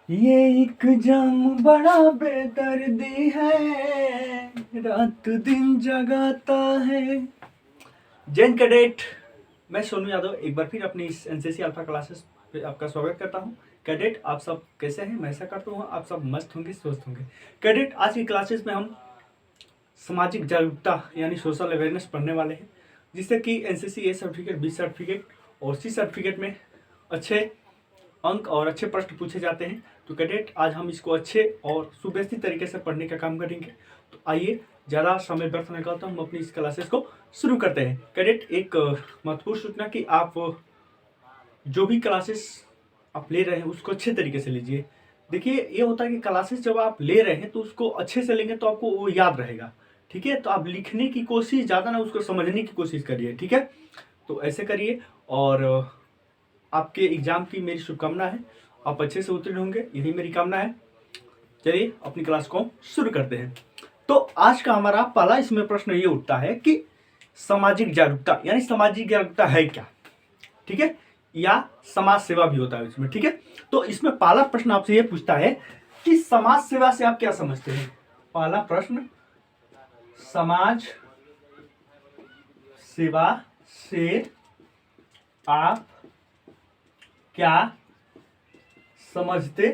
ये एक जाम बड़ा बेदर्दी है, रात दिन जगाता है। जैन कैडेट, मैं सोनू यादव एक बार फिर अपनी इस एनसीसी अल्फा क्लासेस पे आपका स्वागत करता हूँ। कैडेट, आप सब कैसे हैं? मैं ऐसा करता हूँ आप सब मस्त होंगे, स्वस्थ होंगे। कैडेट, आज की क्लासेस में हम सामाजिक जागरूकता यानी सोशल अवेयरनेस पढ़ने वाले हैं, जिससे कि NCC A certificate, B certificate और सी सर्टिफिकेट में अच्छे अंक और अच्छे प्रश्न पूछे जाते हैं। तो कैडेट, आज हम इसको अच्छे और सुव्यवस्थित तरीके से पढ़ने का काम करेंगे। तो आइए, ज़्यादा समय व्यर्थ नहीं करता, हम अपनी इस क्लासेस को शुरू करते हैं। कैडेट, एक महत्वपूर्ण सूचना कि आप जो भी क्लासेस आप ले रहे हैं उसको अच्छे तरीके से लीजिए। देखिए, ये होता है कि क्लासेस जब आप ले रहे हैं तो उसको अच्छे से लेंगे तो आपको वो याद रहेगा। ठीक है, तो आप लिखने की कोशिश ज़्यादा ना, उसको समझने की कोशिश करिए। ठीक है, तो ऐसे करिए और आपके एग्जाम की मेरी शुभकामना है, आप अच्छे से उत्तीर्ण होंगे, यही मेरी कामना है। चलिए अपनी क्लास को शुरू करते हैं। तो आज का हमारा पहला इसमें प्रश्न ये उठता है कि सामाजिक जागरूकता यानी सामाजिक जागरूकता है क्या? ठीक है, या समाज सेवा भी होता है इसमें। ठीक है, तो इसमें पहला प्रश्न आपसे ये पूछता है कि समाज सेवा से आप क्या समझते हैं? पहला प्रश्न, समाज सेवा से आप क्या समझते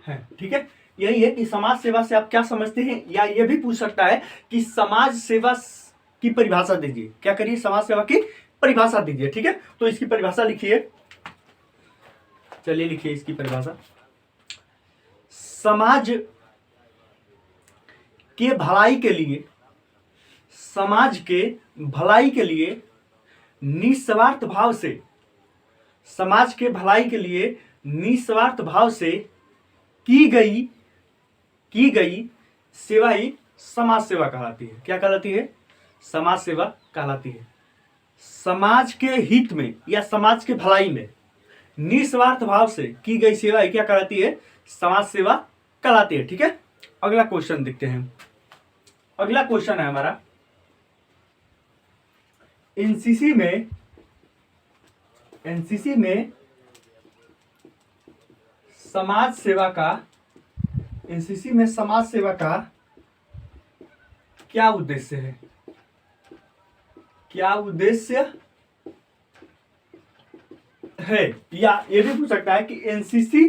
हैं? ठीक है, यही है कि समाज सेवा से आप क्या समझते हैं, या ये भी पूछ सकता है कि समाज सेवा की परिभाषा दीजिए। क्या करिए, समाज सेवा की परिभाषा दीजिए। ठीक है, तो इसकी परिभाषा लिखिए। चलिए लिखिए इसकी परिभाषा। समाज के भलाई के लिए, समाज के भलाई के लिए निस्वार्थ भाव से, समाज के भलाई के लिए निस्वार्थ भाव से की गई सेवा ही समाज सेवा कहलाती है। क्या कहलाती है? समाज सेवा कहलाती है। समाज के हित में या समाज के भलाई में निस्वार्थ भाव से की गई सेवा ही क्या कहलाती है? समाज सेवा कहलाती है। ठीक है, अगला क्वेश्चन देखते हैं। अगला क्वेश्चन है हमारा, एनसीसी में समाज सेवा का, एनसीसी में समाज सेवा का क्या उद्देश्य है? क्या उद्देश्य है? या ये भी पूछ सकता है कि एनसीसी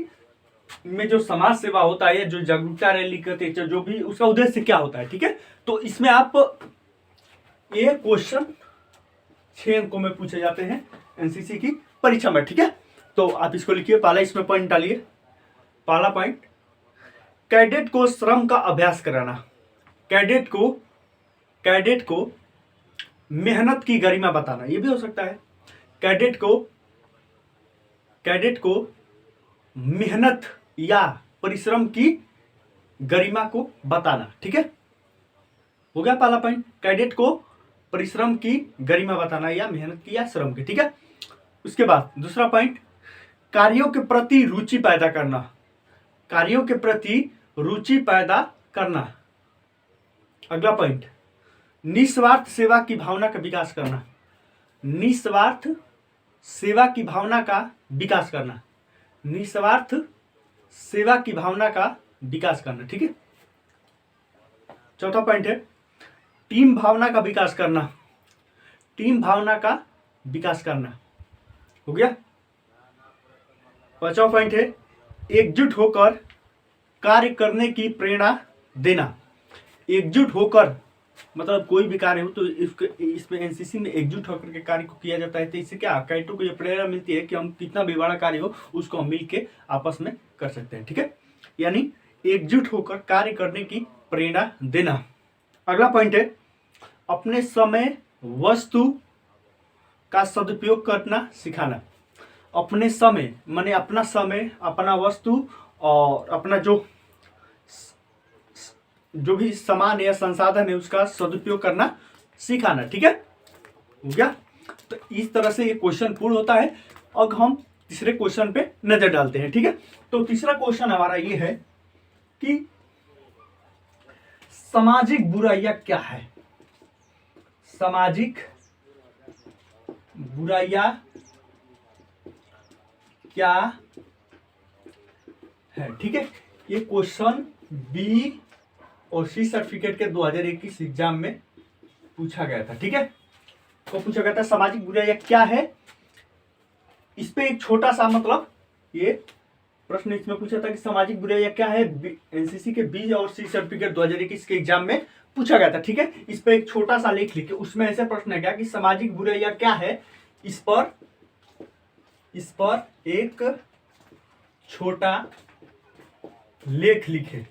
में जो समाज सेवा होता है, जो जागरूकता रैली करते हैं, जो भी उसका उद्देश्य क्या होता है। ठीक है, तो इसमें आप ये क्वेश्चन 6 अंकों में पूछे जाते हैं एनसीसी की परीक्षा में। ठीक है, तो आप इसको लिखिए, पहला इसमें पॉइंट डालिए। पहला पॉइंट, कैडेट को श्रम का अभ्यास कराना। कैडेट को मेहनत की गरिमा बताना। ये भी हो सकता है, कैडेट को मेहनत या परिश्रम की गरिमा को बताना। ठीक है, हो गया पहला पॉइंट, कैडेट को परिश्रम की गरिमा बताना या मेहनत की या श्रम की। ठीक है, उसके बाद दूसरा पॉइंट, कार्यों के प्रति रुचि पैदा करना। कार्यों के प्रति रुचि पैदा करना। अगला पॉइंट, निस्वार्थ सेवा की भावना का विकास करना। निस्वार्थ सेवा की भावना का विकास करना। निस्वार्थ सेवा की भावना का विकास करना। ठीक है, चौथा पॉइंट है टीम भावना का विकास करना। टीम भावना का विकास करना। हो गया। पांचवा पॉइंट है एकजुट होकर कार्य करने की प्रेरणा देना। एकजुट होकर मतलब कोई भी कार्य हो तो इसमें एनसीसी में एकजुट होकर के कार्य को किया जाता है। तो इससे क्या कैडेटों को ये प्रेरणा मिलती है कि हम कितना भी बड़ा कार्य हो उसको हम मिल के आपस में कर सकते हैं। ठीक है, यानी एकजुट होकर कार्य करने की प्रेरणा देना। अगला पॉइंट है अपने समय वस्तु का सदुपयोग करना सिखाना। अपने समय माने अपना समय, अपना वस्तु और अपना जो भी सामान या संसाधन है उसका सदुपयोग करना सिखाना। ठीक है, हो गया। तो इस तरह से ये क्वेश्चन पूर्ण होता है। अब हम तीसरे क्वेश्चन पे नजर डालते हैं। ठीक है, तो तीसरा क्वेश्चन हमारा ये है कि सामाजिक बुराइयां क्या है? सामाजिक बुराइयां क्या है। ठीक है, ये क्वेश्चन बी और सी सर्टिफिकेट के 2021 एग्जाम में पूछा गया था। ठीक है, तो पूछा गया था सामाजिक बुराइयां क्या है। इस पे एक छोटा सा मतलब ये प्रश्न इसमें पूछा था कि सामाजिक बुराइयां क्या है, एनसीसी के बी और सी सर्टिफिकेट 2021 के एग्जाम में पूछा गया था। ठीक है, इस पे एक छोटा सा लेख लिखे, उसमें ऐसे प्रश्न है क्या कि सामाजिक बुराइयां क्या है, इस पर एक छोटा लेख लिखे,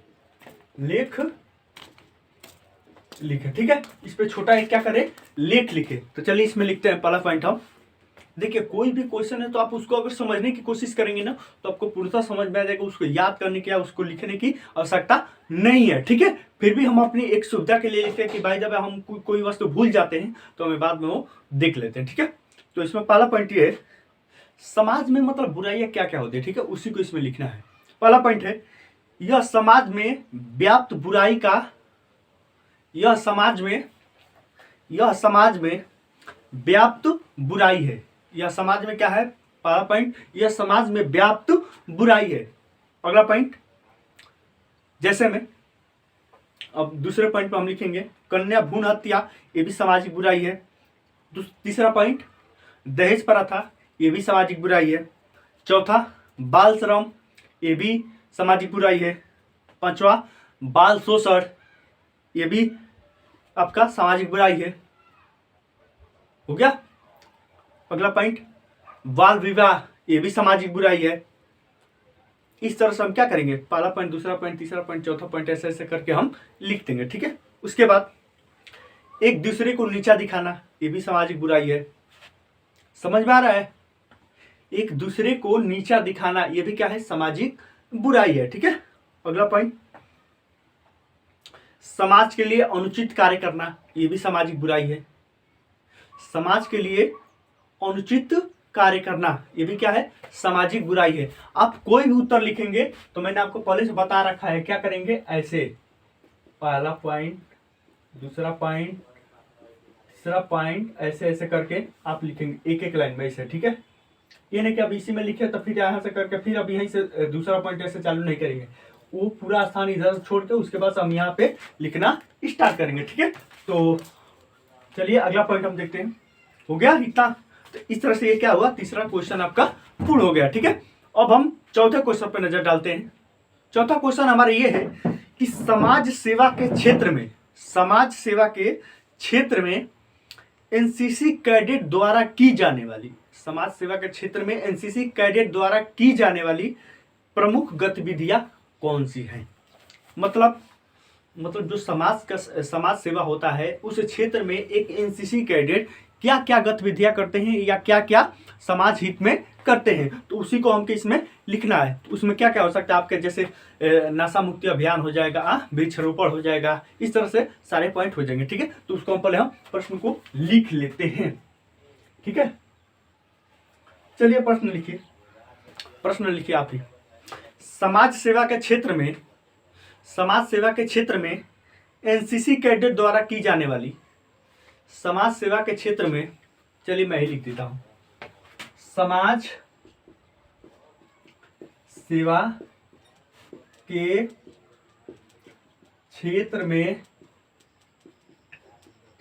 ठीक है, इस पे छोटा एक क्या करे, लेख लिखे। तो चलिए इसमें लिखते हैं पहला पॉइंट हम। देखिए कोई भी क्वेश्चन है तो आप उसको अगर समझने की कोशिश करेंगे ना तो आपको पूर्णतः समझ में आ जाएगा, उसको याद करने की या उसको लिखने की आवश्यकता नहीं है। ठीक है, फिर भी हम अपनी एक सुविधा के लिए लिखते हैं कि भाई जब हम कोई वस्तु भूल जाते हैं तो हमें बाद में वो देख लेते हैं। ठीक है, तो इसमें पहला पॉइंट ये है समाज में मतलब बुराइयां क्या क्या होती है। ठीक है, उसी को इसमें लिखना है। पहला पॉइंट है यह समाज में व्याप्त बुराई का, यह समाज में व्याप्त बुराई है। यह समाज में क्या है, पहला पॉइंट, यह समाज में व्याप्त बुराई है। अगला पॉइंट, जैसे में अब दूसरे पॉइंट पर हम लिखेंगे कन्या भ्रूण हत्या, ये भी सामाजिक बुराई है। तीसरा पॉइंट दहेज प्रथा, ये भी सामाजिक बुराई है। चौथा बाल श्रम, ये भी सामाजिक बुराई है। पांचवा बाल शोषण, ये भी आपका सामाजिक बुराई है। हो गया। अगला पॉइंट बाल विवाह, ये भी सामाजिक बुराई है। इस तरह से हम क्या करेंगे, पहला पॉइंट, दूसरा पॉइंट, तीसरा पॉइंट, चौथा पॉइंट, ऐसे ऐसे करके हम लिख देंगे। ठीक है, उसके बाद एक दूसरे को नीचा दिखाना, ये भी सामाजिक बुराई है। समझ में आ रहा है, एक दूसरे को नीचा दिखाना ये भी क्या है, सामाजिक बुराई है। ठीक है, अगला पॉइंट समाज के लिए अनुचित कार्य करना, ये भी सामाजिक बुराई है। समाज के लिए अनुचित कार्य करना, ये भी क्या है, सामाजिक बुराई है। आप कोई भी उत्तर लिखेंगे तो मैंने आपको पहले से बता रखा है, क्या करेंगे, ऐसे पहला पॉइंट, दूसरा पॉइंट, तीसरा पॉइंट, ऐसे ऐसे करके आप लिखेंगे एक एक लाइन में ऐसे। ठीक है, ये नहीं कि अब इसी में लिखे तो फिर यहाँ से करके फिर अब यहीं से दूसरा पॉइंट ऐसे चालू नहीं करेंगे, वो पूरा स्थान इधर छोड़ के उसके बाद हम यहाँ पे लिखना स्टार्ट करेंगे। ठीक है, तो चलिए अगला पॉइंट हम देखते हैं। हो गया इतना, तो इस तरह से ये क्या हुआ, तीसरा क्वेश्चन आपका पूर्ण हो गया। ठीक है, अब हम चौथे क्वेश्चन पे नजर डालते हैं। चौथा क्वेश्चन हमारा ये है कि समाज सेवा के क्षेत्र में एनसीसी कैडेट द्वारा की जाने वाली, समाज सेवा के क्षेत्र में एनसीसी कैडेट द्वारा की जाने वाली प्रमुख गतिविधियां कौन सी हैं। मतलब जो समाज सेवा होता है उस क्षेत्र में एक एनसीसी कैडेट क्या क्या गतिविधियां करते हैं या क्या क्या समाज हित में करते हैं, तो उसी को हमको इसमें लिखना है। तो उसमें क्या क्या हो सकता है आपके, जैसे नशा मुक्ति अभियान हो जाएगा, वृक्षारोपण हो जाएगा, इस तरह से सारे पॉइंट हो जाएंगे। ठीक है, तो उसको हम पहले हम प्रश्न को लिख लेते हैं। ठीक है, चलिए प्रश्न लिखिए आप ही। समाज सेवा के क्षेत्र में एनसीसी कैडेट द्वारा की जाने वाली, समाज सेवा के क्षेत्र में, चलिए मैं ही लिख देता हूं, समाज सेवा के क्षेत्र में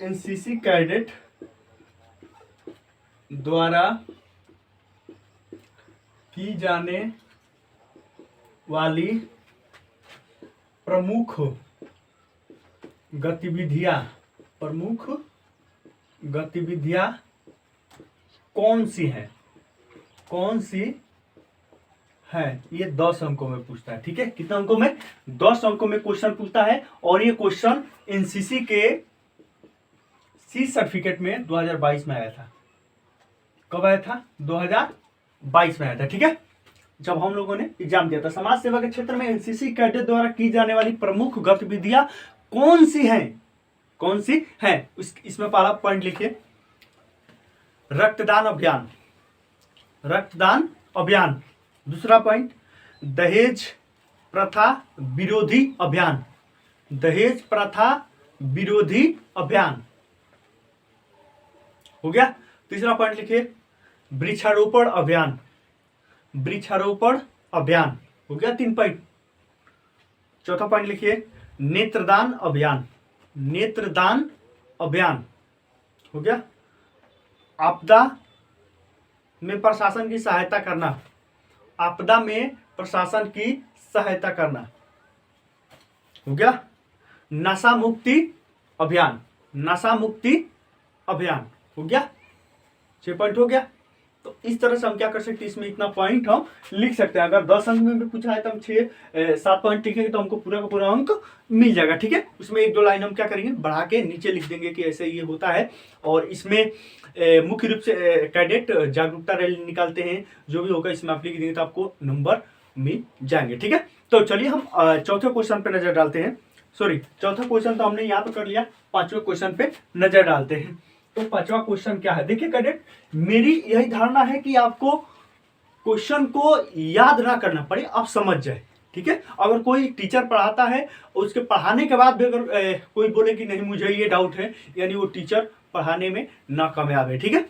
एनसीसी कैडेट द्वारा की जाने वाली प्रमुख गतिविधियां कौन सी हैं, ये 10 अंकों में पूछता है। ठीक है, कितने अंकों में, 10 अंकों में क्वेश्चन पूछता है। और ये क्वेश्चन एनसीसी के सी सर्टिफिकेट में 2022 में आया था। कब आया था, 2022 में आया था। ठीक है, जब हम लोगों ने एग्जाम दिया था। समाज सेवा के क्षेत्र में एनसीसी कैडेट द्वारा की जाने वाली प्रमुख गतिविधियां कौन सी हैं, इसमें पहला पॉइंट लिखिए रक्तदान अभियान। दूसरा पॉइंट दहेज प्रथा विरोधी अभियान। हो गया। तीसरा पॉइंट लिखिए वृक्षारोपण अभियान। वृक्षारोपण अभियान। हो गया 3 पॉइंट। चौथा पॉइंट लिखिए नेत्रदान अभियान। नेत्रदान अभियान हो गया। आपदा में प्रशासन की सहायता करना। आपदा में प्रशासन की सहायता करना हो गया। नशा मुक्ति अभियान। नशा मुक्ति अभियान हो गया। 6 पॉइंट हो गया। तो इस तरह से हम क्या कर सकते हैं, इसमें इतना पॉइंट हम लिख सकते हैं। अगर 10 अंक में भी पूछा है तो हम 6-7 पॉइंट लिखेंगे तो हमको पूरा का पूरा अंक मिल जाएगा। ठीक है, उसमें 1-2 लाइन हम क्या करेंगे, बढ़ा के नीचे लिख देंगे कि ऐसे ये होता है। और इसमें मुख्य रूप से कैडेट जागरूकता रैली निकालते हैं। जो भी होगा इसमें आप लिख देंगे तो आपको नंबर मिल जाएंगे। ठीक है, तो चलिए हम चौथे क्वेश्चन पे नजर डालते हैं। सॉरी, चौथा क्वेश्चन तो हमने यहाँ पे कर लिया, 5वें क्वेश्चन पे नजर डालते हैं। तो 5वां क्वेश्चन क्या है, देखिए कैडेट, मेरी यही धारणा है कि आपको क्वेश्चन को याद ना करना पड़े, आप समझ जाए। ठीक है, अगर कोई टीचर पढ़ाता है उसके पढ़ाने के बाद भी अगर कोई बोले कि नहीं मुझे ये डाउट है, यानी वो टीचर पढ़ाने में नाकामयाब है। ठीक है,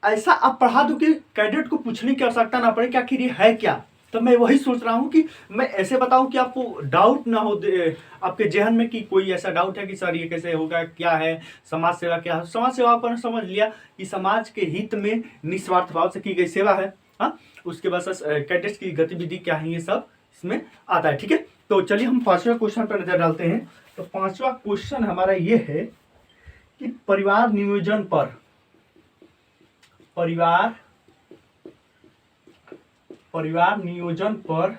ऐसा आप पढ़ा दो कि कैडेट को पूछने की आवश्यकता ना पड़े कि आखिर ये है क्या। तो मैं वही सोच रहा हूँ कि मैं ऐसे बताऊं कि आपको डाउट ना हो आपके जहन में कि कोई ऐसा डाउट है कि सर ये कैसे होगा, क्या है समाज सेवा, क्या है समाज सेवा। अपन समझ लिया कि समाज के हित में निस्वार्थ भाव से की गई सेवा है। हाँ, उसके बाद कैडेट्स की गतिविधि क्या है, ये सब इसमें आता है। ठीक है, तो चलिए हम 5वें क्वेश्चन पर नजर डालते हैं। तो 5वां क्वेश्चन हमारा ये है कि परिवार नियोजन पर परिवार नियोजन पर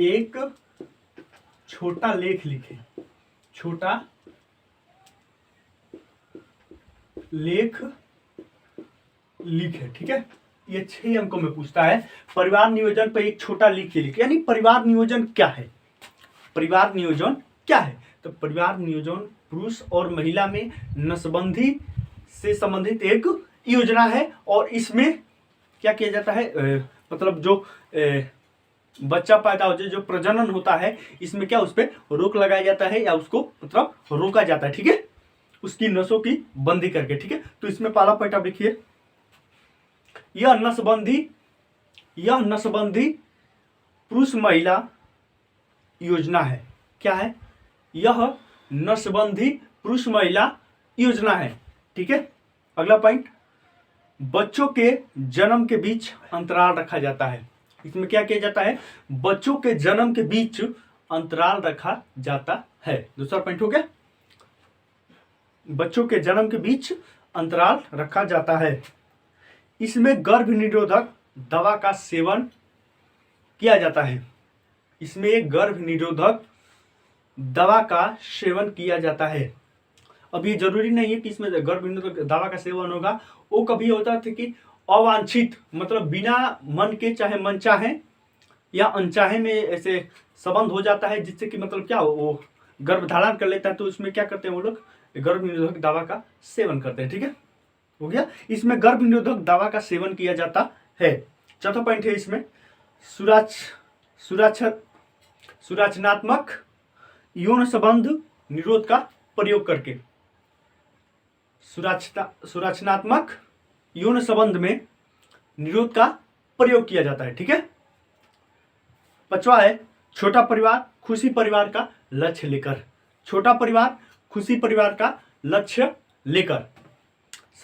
एक छोटा लेख लिखे। छोटा लेख लिखे। ठीक है, ये 6 अंकों में पूछता है। परिवार नियोजन पर एक छोटा लेख लिखे, यानी परिवार नियोजन क्या है। परिवार नियोजन क्या है, तो परिवार नियोजन पुरुष और महिला में नसबंदी से संबंधित एक योजना है। और इसमें क्या किया जाता है, मतलब जो बच्चा पैदा हो जाए, जो प्रजनन होता है, इसमें क्या उस पर रोक लगाया जाता है या उसको मतलब रोका जाता है। ठीक है, उसकी नसों की बंदी करके। ठीक है, तो इसमें पहला पॉइंट आप लिखिए, यह नसबंदी पुरुष महिला योजना है। क्या है, यह नसबंदी पुरुष महिला योजना है। ठीक है, अगला पॉइंट, बच्चों के जन्म के बीच अंतराल रखा जाता है। इसमें क्या किया जाता है, बच्चों के जन्म के बीच अंतराल रखा जाता है। दूसरा पॉइंट हो गया, बच्चों के जन्म के बीच अंतराल रखा जाता है। इसमें गर्भ निरोधक दवा का सेवन किया जाता है। इसमें गर्भ निरोधक दवा का सेवन किया जाता है। अब ये जरूरी नहीं है कि इसमें गर्भ निरोधक दवा का सेवन होगा। वो कभी होता था कि अवांछित, मतलब बिना मन के, चाहे मन चाहे या अनचाहे में ऐसे संबंध हो जाता है, जिससे कि मतलब क्या वो गर्भ धारण कर लेता है। तो उसमें क्या करते हैं वो लोग, गर्भ निरोधक दवा का सेवन करते हैं। ठीक है, हो गया, इसमें गर्भ निरोधक दवा का सेवन किया जाता है। चौथा पॉइंट है इसमें सुरक्षात्मक यौन संबंध निरोध का प्रयोग करके। सुरक्षात्मक यौन संबंध में निरोध का प्रयोग किया जाता है। ठीक है, 5वां है छोटा परिवार खुशी परिवार का लक्ष्य लेकर। छोटा परिवार खुशी परिवार का लक्ष्य लेकर।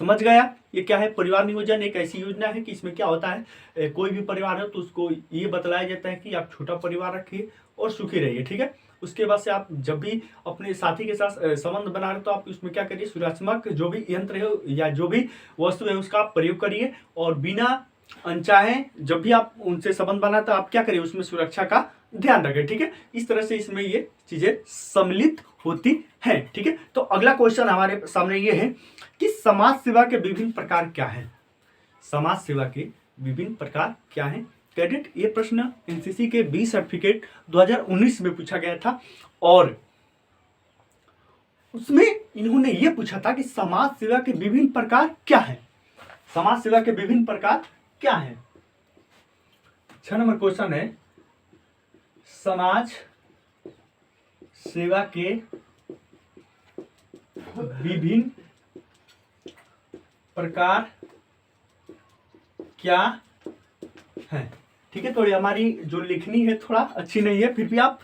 समझ गया ये क्या है, परिवार नियोजन एक ऐसी योजना है कि इसमें क्या होता है, कोई भी परिवार है तो उसको ये बतलाया जाता है कि आप छोटा परिवार रखिए और सुखी रहिए। ठीक है, उसके बाद से आप जब भी अपने साथी के साथ संबंध बना रहे तो आप उसमें क्या करिए, सुरक्षात्मक जो भी यंत्र है या जो भी वस्तु है उसका आप प्रयोग करिए। और बिना अनचाहे जब भी आप उनसे संबंध बना तो आप क्या करिए, उसमें सुरक्षा का ध्यान रखें। ठीक है, इस तरह से इसमें ये चीजें सम्मिलित होती हैं। ठीक है, तो अगला क्वेश्चन हमारे सामने ये है कि समाज सेवा के विभिन्न प्रकार क्या हैं। समाज सेवा के विभिन्न प्रकार क्या हैं कैडेट, ये प्रश्न एनसीसी के बी सर्टिफिकेट 2019 में पूछा गया था। और उसमें इन्होंने ये पूछा था कि समाज सेवा के विभिन्न प्रकार क्या हैं। समाज सेवा के विभिन्न प्रकार क्या हैं। 6 नंबर क्वेश्चन है, समाज सेवा के विभिन्न प्रकार क्या हैं। ठीक है, थोड़ी हमारी जो लिखनी है थोड़ा अच्छी नहीं है, फिर भी आप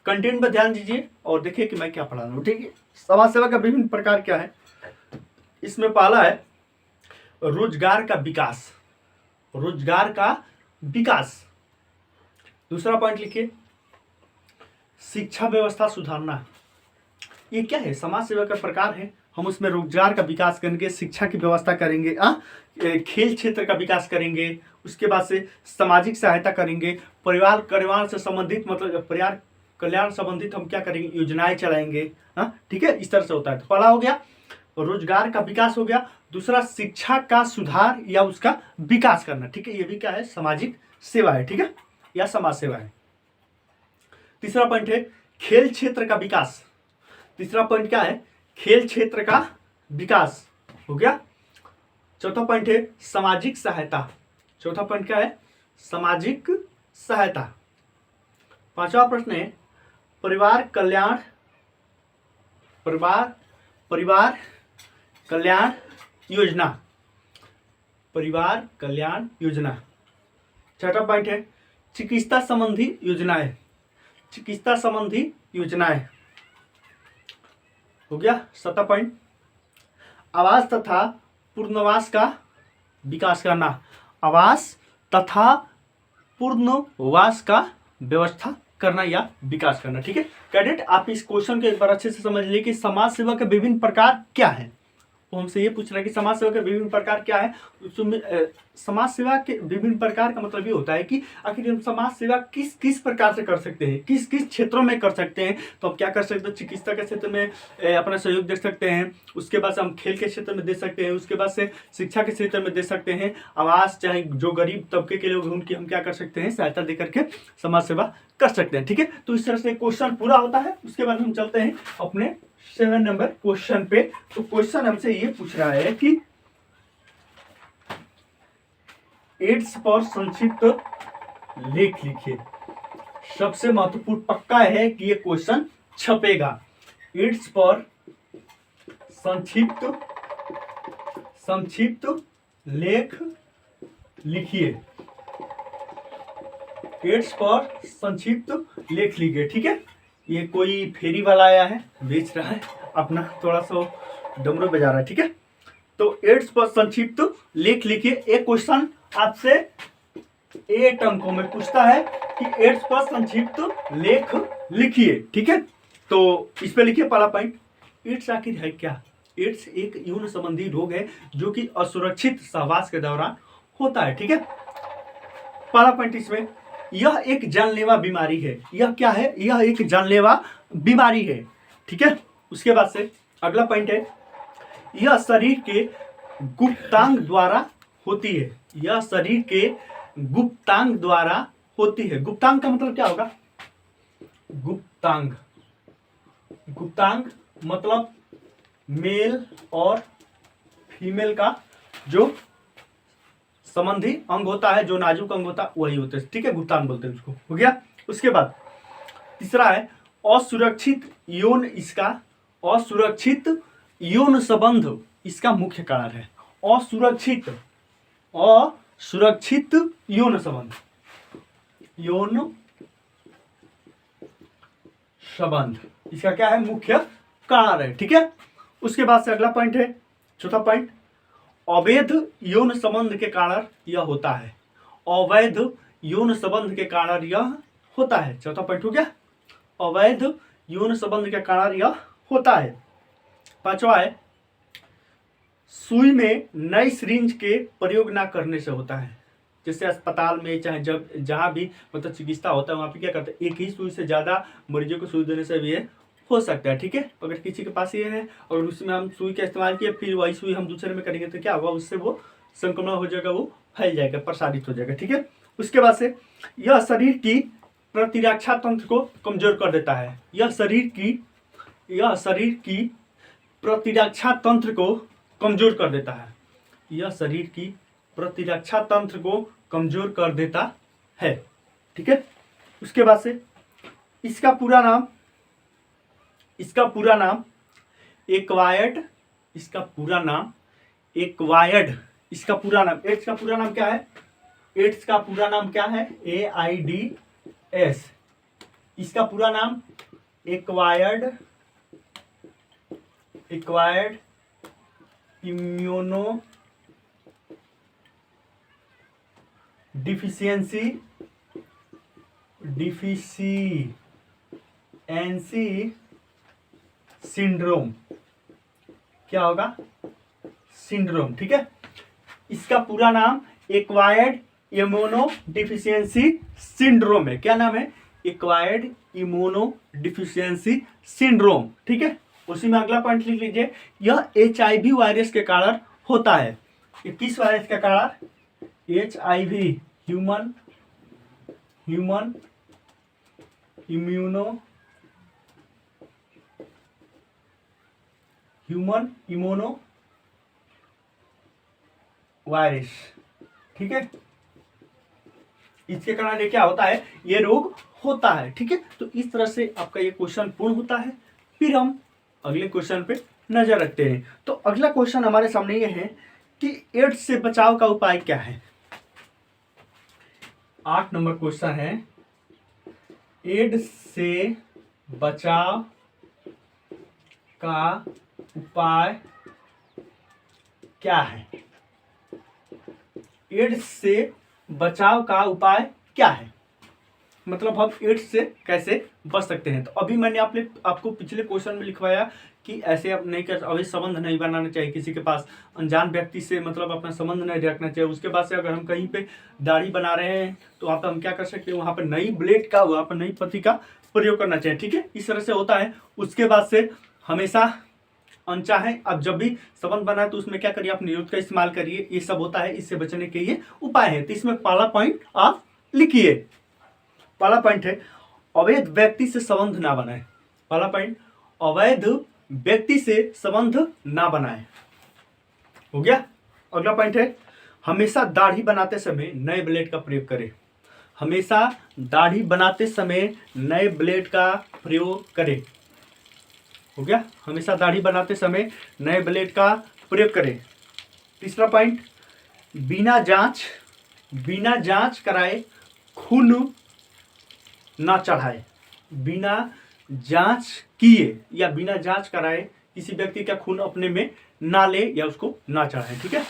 कंटेंट पर ध्यान दीजिए और देखिए कि मैं क्या पढ़ा रहा हूँ। ठीक है, समाज सेवा का विभिन्न प्रकार क्या है। इसमें पहला है रोजगार का विकास, रोजगार का विकास। दूसरा पॉइंट लिखिए शिक्षा व्यवस्था सुधारना। ये क्या है, समाज सेवा का प्रकार है। हम उसमें रोजगार का विकास करेंगे, शिक्षा की व्यवस्था करेंगे, खेल क्षेत्र का विकास करेंगे, उसके बाद से सामाजिक सहायता करेंगे, परिवार कल्याण से संबंधित मतलब परिवार कल्याण संबंधित हम क्या करेंगे, योजनाएं चलाएंगे। ठीक है, इस तरह से होता है। तो पहला हो गया रोजगार का विकास हो गया, दूसरा शिक्षा का सुधार या उसका विकास करना। ठीक है, ये भी क्या है, सामाजिक सेवा है। ठीक है, या समाज सेवा है। तीसरा पॉइंट है खेल क्षेत्र का विकास। तीसरा पॉइंट क्या है, खेल क्षेत्र का विकास हो गया। चौथा पॉइंट है सामाजिक सहायता। चौथा पॉइंट क्या है, सामाजिक सहायता। पांचवा प्रश्न है परिवार कल्याण, परिवार कल्याण योजना, परिवार कल्याण योजना। छठा पॉइंट है चिकित्सा संबंधी योजनाएं, चिकित्सा संबंधी योजनाएं हो गया। सातवां पॉइंट आवास तथा पुनर्वास का विकास करना, आवास तथा पुनर्वास का व्यवस्था करना या विकास करना। ठीक है कैडेट, आप इस क्वेश्चन को एक बार अच्छे से समझ लीजिए कि समाज सेवा के विभिन्न प्रकार क्या है। तो हमसे ये पूछ रहा है कि समाज सेवा के विभिन्न प्रकार क्या है। समाज सेवा के विभिन्न प्रकार का मतलब ये होता है कि आखिर हम समाज सेवा किस किस प्रकार से कर सकते हैं, किस किस क्षेत्रों में कर सकते हैं। तो हम क्या कर सकते हैं, चिकित्सा के क्षेत्र में अपना सहयोग दे सकते हैं, उसके बाद से हम खेल के क्षेत्र में दे सकते हैं, उसके बाद से शिक्षा के क्षेत्र में दे सकते हैं, आवास चाहे जो गरीब तबके के लोग उनकी हम क्या कर सकते हैं, सहायता दे करके समाज सेवा कर सकते हैं। ठीक है, तो इस तरह से क्वेश्चन पूरा होता है। उसके बाद हम चलते हैं अपने 7 नंबर क्वेश्चन पे। तो क्वेश्चन हमसे ये पूछ रहा है कि एड्स पर संक्षिप्त लेख लिखिए। सबसे महत्वपूर्ण पक्का है कि ये क्वेश्चन छपेगा। एड्स पर संक्षिप्त लेख लिखिए। एड्स पर संक्षिप्त लेख लिखिए। ठीक है, ये कोई फेरी वाला आया है, बेच रहा है, अपना थोड़ा सा डमरू बजा रहा है। ठीक है, तो एड्स पर संक्षिप्त लेख लिखिए। एक क्वेश्चन आपसे 8 अंकों में पूछता है कि एड्स पर संक्षिप्त लेख लिखिए। ठीक है, तो इस पे लिखिए पहला पॉइंट, एड्स आखिर है क्या। एड्स एक यौन संबंधी रोग है जो कि असुरक्षित सहवास के दौरान होता है। ठीक है, पहला पॉइंट इसमें, यह एक जानलेवा बीमारी है। यह क्या है, यह एक जानलेवा बीमारी है। ठीक है, उसके बाद से अगला पॉइंट है यह शरीर के गुप्तांग द्वारा होती है। यह शरीर के गुप्तांग द्वारा होती है। गुप्तांग का मतलब क्या होगा, गुप्तांग, गुप्तांग मतलब मेल और फीमेल का जो संबंधी अंग होता है, जो नाजुक अंग होता है वही होता है। ठीक है, गुप्तांग बोलते हैं उसको। हो गया। उसके बाद तीसरा है असुरक्षित यौन, इसका असुरक्षित यौन संबंध इसका मुख्य कारण है। असुरक्षित यौन संबंध, यौन संबंध इसका क्या है, मुख्य कारण है। ठीक है, उसके बाद से अगला पॉइंट है चौथा पॉइंट, अवैध यौन संबंध के कारण यह होता है। अवैध यौन संबंध के कारण यह होता है। चौथा पॉइंट हो गया, अवैध यौन संबंध के कारण यह होता है। पांचवा है सुई में नई सिरिंज के प्रयोग ना करने से होता है। जैसे अस्पताल में चाहे जब जहां भी मतलब चिकित्सा होता है वहां पे क्या करते हैं, एक ही सुई से ज्यादा मरीजों को सुई देने से भी ये हो सकता है। ठीक है, अगर किसी के पास ये है और उसमें हम सुई का इस्तेमाल किए फिर वही सुई हम दूसरे में करेंगे तो क्या होगा, उससे वो संक्रमण हो जाएगा, वो फैल जाएगा, प्रसारित हो जाएगा। ठीक है, उसके बाद से यह शरीर की प्रतिरक्षा तंत्र को कमजोर कर देता है। यह शरीर की प्रतिरक्षा तंत्र को कमजोर कर देता है। यह शरीर की प्रतिरक्षा तंत्र को कमजोर कर देता है। ठीक है, उसके बाद से इसका पूरा नाम एक्वायर्ड, इसका पूरा नाम एक्वायर्ड, इसका पूरा नाम, एड्स का पूरा नाम क्या है, एड्स का पूरा नाम क्या है? AIDS। इसका पूरा नाम एक्वायर्ड इम्यूनो डिफिशियंसी सिंड्रोम। क्या होगा? सिंड्रोम। ठीक है, इसका पूरा नाम एक्वायर्ड इम्यूनो डिफिशियंसी सिंड्रोम है। क्या नाम है? Acquired immuno deficiency syndrome. ठीक है, उसी में अगला पॉइंट लिख लीजिए, यह HIV वायरस के कारण होता है। ये किस वायरस के कारण? HIV, human immuno virus. ठीक है, इसके कारण ये क्या होता है? ये रोग होता है। ठीक है, तो इस तरह से आपका ये क्वेश्चन पूर्ण होता है। फिर हम अगले क्वेश्चन पे नजर रखते हैं। तो अगला क्वेश्चन हमारे सामने ये है कि एड्स से बचाव का उपाय क्या है? 8 नंबर क्वेश्चन है, एड्स से बचाव का उपाय क्या है? एड्स से बचाव का उपाय क्या है? मतलब हम एड्स से कैसे बच सकते हैं। तो अभी मैंने आपको पिछले क्वेश्चन में लिखवाया कि ऐसे आप नहीं कर, अभी संबंध नहीं बनाना चाहिए किसी के पास, अनजान व्यक्ति से मतलब अपना संबंध नहीं रखना चाहिए। उसके बाद से अगर हम कहीं पे दाढ़ी बना रहे हैं तो वहाँ पर हम क्या कर सकते हैं, वहाँ पर नई ब्लेड का, वहाँ पर नई पत्ती का प्रयोग करना चाहिए। ठीक है, इस तरह से होता है। उसके बाद से हमेशा अनचाहे अब जब भी संबंध बना तो उसमें क्या करिए, आप निरोध का इस्तेमाल करिए। ये सब होता है, इससे बचने के ये उपाय है। तो इसमें पहला पॉइंट आप लिखिए। पहला पॉइंट है अवैध व्यक्ति से संबंध ना बनाए। पहला पॉइंट, अवैध व्यक्ति से संबंध ना बनाए। हो गया। अगला पॉइंट है हमेशा दाढ़ी बनाते समय नए ब्लेड का प्रयोग करें। हमेशा दाढ़ी बनाते समय नए ब्लेड का प्रयोग करें। हो गया, हमेशा दाढ़ी बनाते समय नए ब्लेड का प्रयोग करें। तीसरा पॉइंट, बिना जांच कराए खून ना चढ़ाए। बिना जांच किए या बिना जांच कराए किसी व्यक्ति का खून अपने में ना ले या उसको ना चढ़ाए। ठीक है।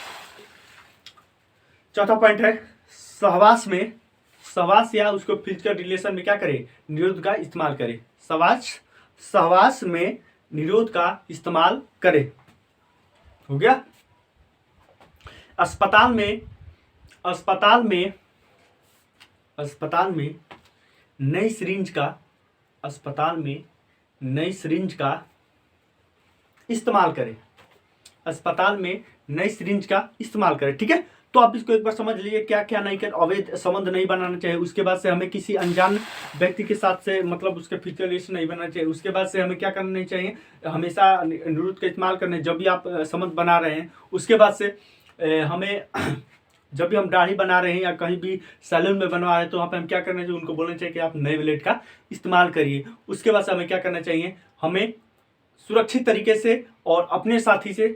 चौथा पॉइंट है सहवास या उसको फिजिकल रिलेशन में क्या करे, निरोध का इस्तेमाल करे। सहवास में निरोध का इस्तेमाल करे। हो गया। अस्पताल में नई सिरिंज का इस्तेमाल करें। अस्पताल में नई सिरिंज का इस्तेमाल करें। ठीक है, तो आप इसको एक बार समझ लीजिए क्या क्या नहीं कर, अवैध संबंध नहीं बनाना चाहिए। उसके बाद से हमें किसी अनजान व्यक्ति के साथ से मतलब उसके फिजिकल रिलेशन नहीं बनाना चाहिए। उसके बाद से हमें क्या करना नहीं चाहिए, हमेशा निरोध का इस्तेमाल करना जब भी आप संबंध बना रहे हैं। उसके बाद से हमें जब भी हम दाढ़ी बना रहे हैं या कहीं भी सैलून में बनवा रहे हैं तो वहाँ पे हम क्या करना चाहिए, उनको बोलना चाहिए कि आप नए ब्लेड का इस्तेमाल करिए। उसके बाद से हमें क्या करना चाहिए, हमें सुरक्षित तरीके से और अपने साथी से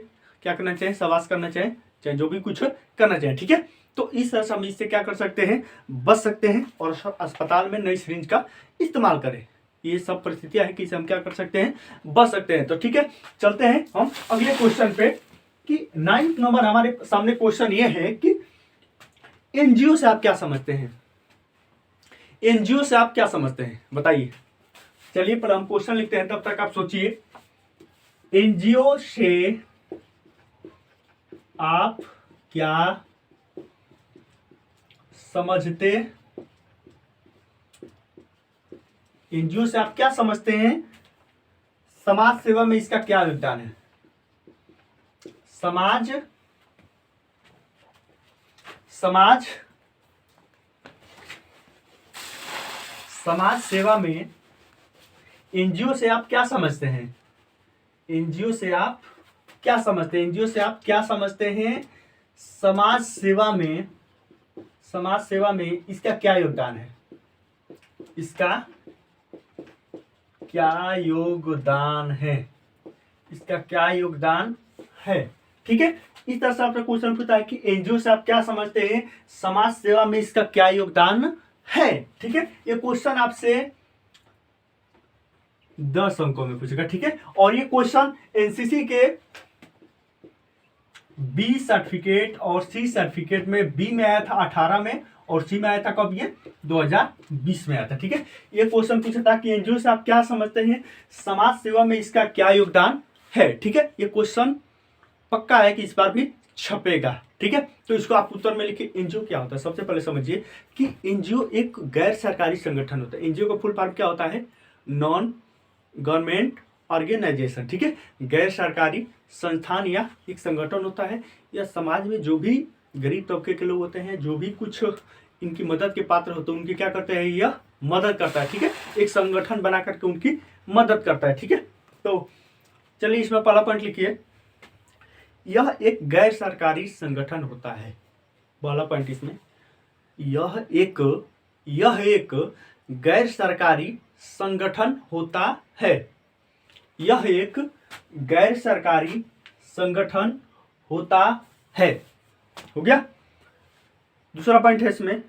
क्या करना चाहिए, सहवास करना चाहिए, चाहे जो भी कुछ करना चाहिए। ठीक है, तो इस तरह से हम इससे क्या कर सकते हैं, बच सकते हैं और अस्पताल में नई सिरिंज का इस्तेमाल करें। ये सब परिस्थितियां हैं कि इसे हम क्या कर सकते हैं, बच सकते हैं। तो ठीक है, चलते हैं हम अगले क्वेश्चन पे कि 9th नंबर हमारे सामने क्वेश्चन ये है कि एनजीओ से आप क्या समझते हैं। एनजीओ से आप क्या समझते हैं बताइए। चलिए पर हम क्वेश्चन लिखते हैं, तब तक आप सोचिए। एनजीओ से आप क्या समझते, एनजीओ से आप क्या समझते हैं, समाज सेवा में इसका क्या योगदान है। समाज सेवा में एनजीओ से आप क्या समझते हैं। एनजीओ से आप क्या समझते हैं, एनजीओ से आप क्या समझते हैं, समाज सेवा में इसका क्या योगदान है, इसका क्या योगदान है, इसका क्या योगदान है। ठीक है। इस तरह से आपका क्वेश्चन पूछता है कि एनजीओ से आप क्या समझते हैं, समाज सेवा में इसका क्या योगदान है। ठीक है, ये क्वेश्चन आपसे 10 अंकों में पूछेगा। ठीक है, और ये क्वेश्चन एनसीसी के बी सर्टिफिकेट और सी सर्टिफिकेट में बी में आया था 18 में और सी में आया था कब, ये 2020 में आया था। ठीक है, ये क्वेश्चन पूछा था कि एनजीओ से आप क्या समझते हैं, समाज सेवा में इसका क्या योगदान है। ठीक है, ये क्वेश्चन पक्का है कि इस बार भी छपेगा। ठीक है, तो इसको आप उत्तर में लिखिए। एनजीओ क्या होता है, सबसे पहले समझिए कि एनजीओ एक गैर सरकारी संगठन होता है। एनजीओ का फुल फॉर्म क्या होता है, नॉन गवर्नमेंट ऑर्गेनाइजेशन। ठीक है, गैर सरकारी संस्थान या एक संगठन होता है। या समाज में जो भी गरीब तबके के लोग होते हैं, जो भी कुछ इनकी मदद के पात्र होते हैं, उनकी क्या करते हैं, यह मदद करता है। ठीक है, एक संगठन बना करके उनकी मदद करता है। ठीक है, तो चलिए इसमें पहला पॉइंट लिखिए, यह एक गैर सरकारी संगठन होता है। पहला पॉइंट इसमें, यह एक गैर सरकारी संगठन होता है। यह एक गैर सरकारी संगठन होता है। हो गया। दूसरा पॉइंट है इसमें,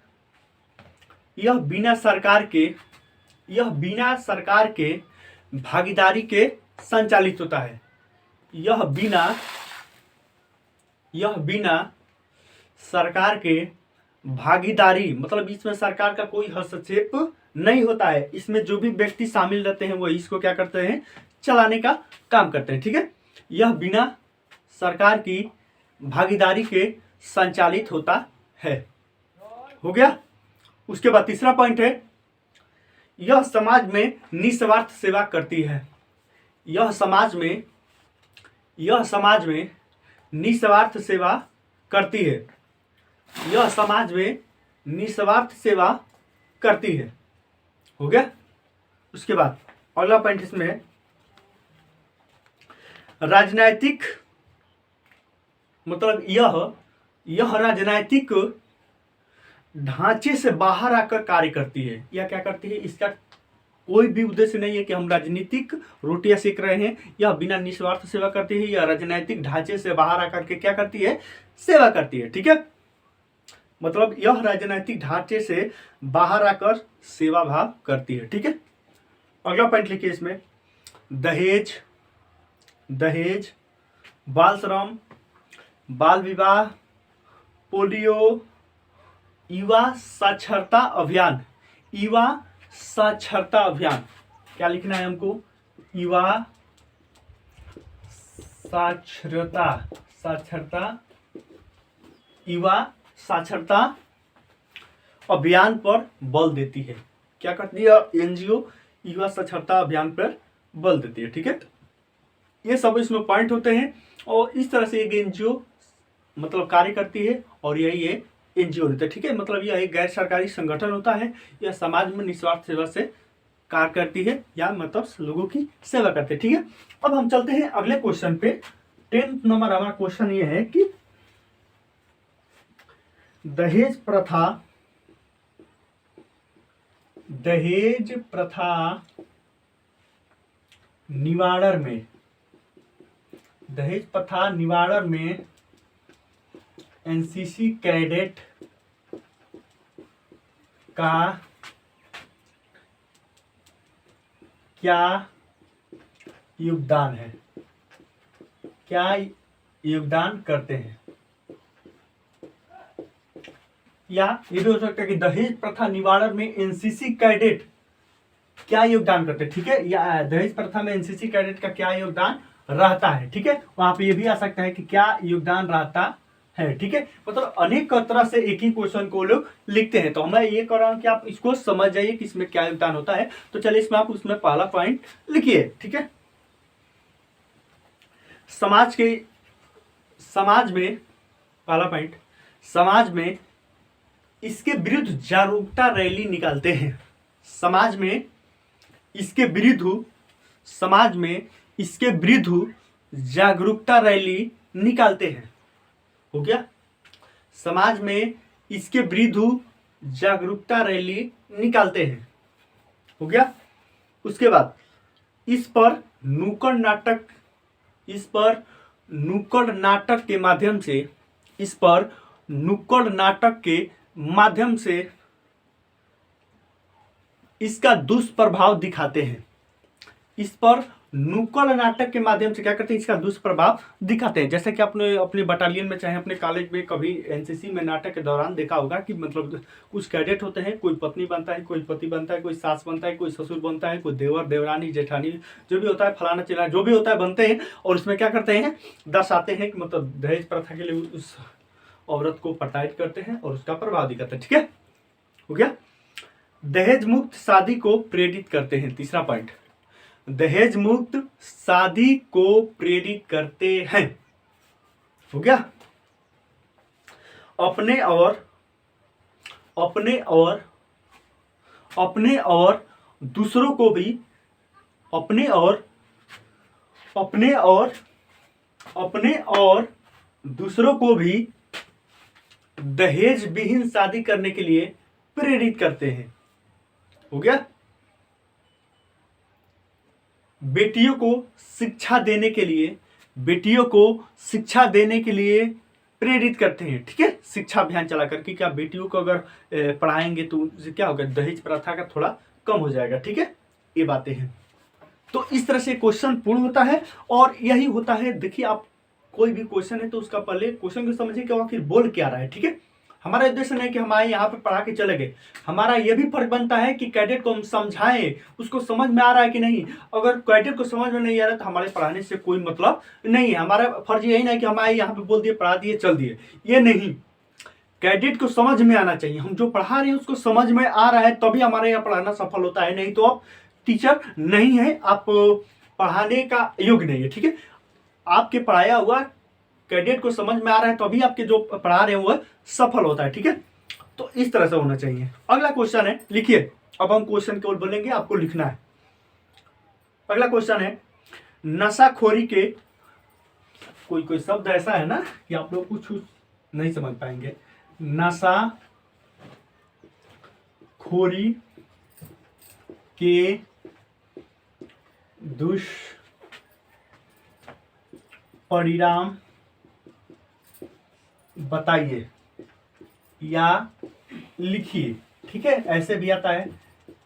यह बिना सरकार के भागीदारी के संचालित होता है। यह बिना सरकार के भागीदारी, मतलब इसमें सरकार का कोई हस्तक्षेप नहीं होता है। इसमें जो भी व्यक्ति शामिल रहते हैं वो इसको क्या करते हैं, चलाने का काम करते हैं। ठीक है, यह बिना सरकार की भागीदारी के संचालित होता है। हो गया। उसके बाद तीसरा पॉइंट है, यह समाज में निस्वार्थ सेवा करती है। यह समाज में निस्वार्थ सेवा करती है। यह समाज में निस्वार्थ सेवा करती है। हो गया। उसके बाद अगला पॉइंट इसमें है, राजनैतिक, मतलब यह राजनैतिक ढांचे से बाहर आकर कार्य करती है। यह क्या करती है, इसका कोई भी उद्देश्य नहीं है कि हम राजनीतिक रोटियां सेक रहे हैं। यह बिना निस्वार्थ सेवा करती है। यह राजनैतिक ढांचे से बाहर आकर के क्या करती है, सेवा करती है। ठीक है, मतलब यह राजनैतिक ढांचे से बाहर आकर सेवा भाव करती है। ठीक है, अगला पॉइंट लिखिए इसमें, दहेज, बाल श्रम, बाल विवाह, पोलियो, युवा साक्षरता अभियान। क्या लिखना है हमको, युवा साक्षरता अभियान पर बल देती है। क्या करती है एनजीओ, युवा साक्षरता अभियान पर बल देती है। ठीक है, ये सब इसमें पॉइंट होते हैं और इस तरह से एक एनजीओ मतलब कार्य करती है और यही है एनजीओ रहता है। ठीक है, मतलब यह एक गैर सरकारी संगठन होता है। यह समाज में निस्वार्थ सेवा से कार्य करती है या मतलब लोगों की सेवा करती है। ठीक है, अब हम चलते हैं अगले क्वेश्चन पे। 10th नंबर हमारा क्वेश्चन ये है कि दहेज प्रथा निवारण में एनसीसी कैडेट का क्या योगदान है, क्या योगदान करते हैं। या ये भी हो सकता है कि दहेज प्रथा निवारण में एनसीसी कैडेट क्या योगदान करते हैं। ठीक है, या दहेज प्रथा में एनसीसी कैडेट का क्या योगदान रहता है। ठीक है, वहां पे ये भी आ सकता है कि क्या योगदान रहता है। ठीक है, मतलब अनेक तरह से एक ही क्वेश्चन को लोग लिखते हैं। तो मैं ये कर रहा हूं कि आप इसको समझ जाइए कि इसमें क्या योगदान होता है। तो चलिए इसमें आप उसमें पहला पॉइंट लिखिए। ठीक है, समाज में पहला पॉइंट, समाज में इसके विरुद्ध जागरूकता रैली निकालते हैं। समाज में इसके विरुद्ध जागरूकता रैली निकालते हैं। हो गया, समाज में इसके विरुद्ध जागरूकता रैली निकालते हैं। हो गया। उसके बाद इस पर नुक्कड़ नाटक के माध्यम से, इस पर नुक्कड़ नाटक के माध्यम से इसका दुष्प्रभाव दिखाते हैं। इस पर नुक्कड़ नाटक के माध्यम से क्या करते हैं, इसका दुष्प्रभाव दिखाते हैं। जैसे कि आपने अपने बटालियन में चाहे अपने कॉलेज में कभी एनसीसी में नाटक के दौरान देखा होगा कि मतलब कुछ कैडेट होते हैं, कोई पत्नी बनता है, कोई पति बनता है, कोई सास बनता है, कोई ससुर बनता है, कोई देवर देवरानी जेठानी जो भी होता है, फलाना चिलाना जो भी होता है बनते हैं, और उसमें क्या करते हैं, दर्शाते हैं कि मतलब दहेज प्रथा के लिए उस औरत को प्रताड़ित करते हैं और उसका प्रभाव दिखाते हैं। ठीक है, हो गया। दहेज मुक्त शादी को प्रेरित करते हैं, तीसरा पॉइंट, दहेज मुक्त शादी को प्रेरित करते हैं, हो गया। अपने और दूसरों को भी, अपने और दूसरों को भी दहेज विहीन शादी करने के लिए प्रेरित करते हैं, हो गया। बेटियों को शिक्षा देने के लिए प्रेरित करते हैं। ठीक है, शिक्षा अभियान चला करके क्या बेटियों को अगर पढ़ाएंगे तो क्या होगा, दहेज प्रथा का थोड़ा कम हो जाएगा। ठीक है, ये बातें हैं। तो इस तरह से क्वेश्चन पूर्ण होता है और यही होता है। देखिए, आप कोई भी क्वेश्चन है तो उसका पहले क्वेश्चन को समझिए कि आखिर बोल क्या रहा है। ठीक है, हमारा उद्देश्य नहीं कि हमारे यहाँ पे पढ़ा के चले गए, हमारा यह भी फर्ज बनता है कि कैडेट को हम समझाएं, उसको समझ में आ रहा है कि नहीं। अगर कैडेट को समझ में नहीं आ रहा तो हमारे पढ़ाने से कोई मतलब नहीं है। हमारा फर्ज यही नहीं कि हमारे यहाँ पे बोल दिए, पढ़ा दिए, चल दिए, ये नहीं। कैडेट को समझ में आना चाहिए, हम जो पढ़ा रहे हैं उसको समझ में आ रहा है तभी हमारे यहाँ पढ़ाना सफल होता है, नहीं तो आप टीचर नहीं है, आप पढ़ाने का योग्य नहीं है। ठीक है, आपके पढ़ाया हुआ कैडेट को समझ में आ रहा है तो अभी आपके जो पढ़ा रहे हैं वो सफल होता है। ठीक है, तो इस तरह से होना चाहिए। अगला क्वेश्चन है, लिखिए। अब हम क्वेश्चन केवल बोलेंगे, आपको लिखना है। अगला क्वेश्चन है, नशाखोरी के, कोई शब्द ऐसा है ना कि आप लोग कुछ नहीं समझ पाएंगे। नशाखोरी के दुष्परिणाम बताइए या लिखिए। ठीक है, ऐसे भी आता है।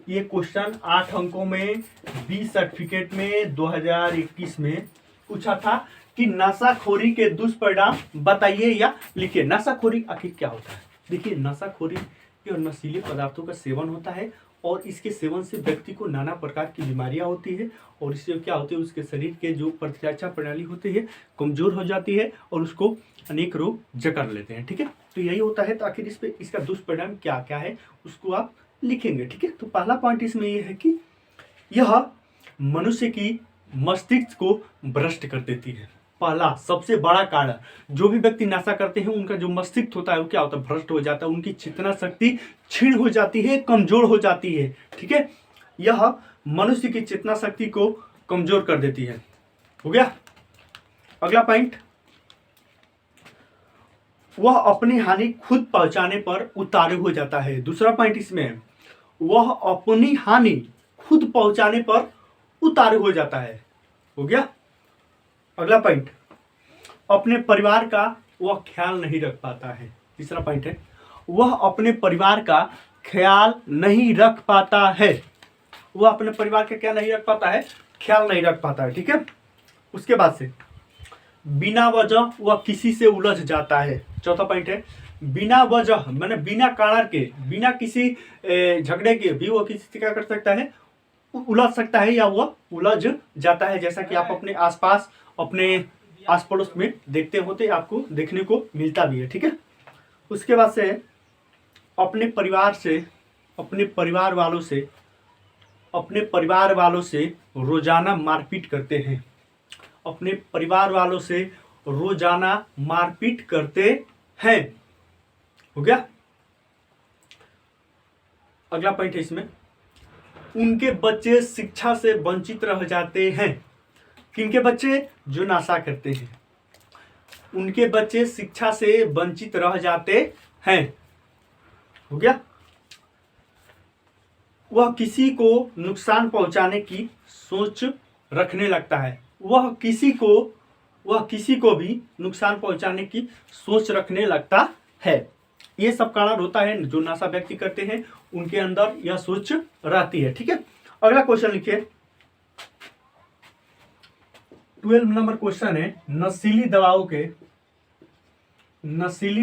ये क्वेश्चन 8 अंकों में बी सर्टिफिकेट में 2021 में पूछा था कि नशाखोरी के दुष्परिणाम बताइए या लिखिए। नशाखोरी आखिर क्या होता है? देखिए, नशाखोरी और नशीले पदार्थों का सेवन होता है और इसके सेवन से व्यक्ति को नाना प्रकार की बीमारियां होती है और इससे क्या होती है, उसके शरीर के जो प्रतिरक्षा प्रणाली होती है कमजोर हो जाती है और उसको अनेक रोग जकड़ लेते हैं। ठीक है, तो यही होता है। तो आखिर इस पे इसका दुष्परिणाम क्या क्या है उसको आप लिखेंगे। ठीक है, तो पहला पॉइंट इसमें यह है कि यह मनुष्य की मस्तिष्क को भ्रष्ट कर देती है। पहला सबसे बड़ा कारण, जो भी व्यक्ति नशा करते हैं उनका जो मस्तिष्क होता है वो क्या होता है, भ्रष्ट हो जाता है, उनकी चेतना शक्ति क्षीण हो जाती है, कमजोर हो जाती है। ठीक है, यह मनुष्य की चेतना शक्ति को कमजोर कर देती है। हो गया। अगला पॉइंट, वह अपनी हानि खुद पहुंचाने पर उतारू हो जाता है। दूसरा पॉइंट इसमें है, वह अपनी हानि खुद पहुंचाने पर उतारू हो जाता है। हो गया। अगला पॉइंट, अपने परिवार का वह ख्याल नहीं रख पाता है। तीसरा पॉइंट है, वह अपने परिवार का ख्याल नहीं रख पाता है। वह अपने परिवार का क्या नहीं रख पाता है, ख्याल नहीं रख पाता है। ठीक है, उसके बाद से बिना वजह वह किसी से उलझ जाता है। चौथा पॉइंट है, बिना वजह माने बिना कारण के, बिना किसी झगड़े के भी वह किसी से क्या कर सकता है, उलझ सकता है या वह उलझ जाता है। जैसा कि आप अपने आसपास, अपने आस पड़ोस में देखते होते, आपको देखने को मिलता भी है। ठीक है, उसके बाद से अपने परिवार वालों से रोजाना मारपीट करते हैं। अपने परिवार वालों से रोजाना मारपीट करते हैं। हो गया। अगला पॉइंट है इसमें, उनके बच्चे शिक्षा से वंचित रह जाते हैं। किनके बच्चे? जो नशा करते हैं, उनके बच्चे शिक्षा से वंचित रह जाते हैं। हो गया। वह किसी को नुकसान पहुंचाने की सोच रखने लगता है। वह किसी को वह किसी को भी नुकसान पहुंचाने की सोच रखने लगता है। ये सब कारण होता है जो नशा व्यक्ति करते हैं उनके अंदर यह सोच रहती है। ठीक है, अगला क्वेश्चन लिखिए। 12 नंबर क्वेश्चन है, नशीली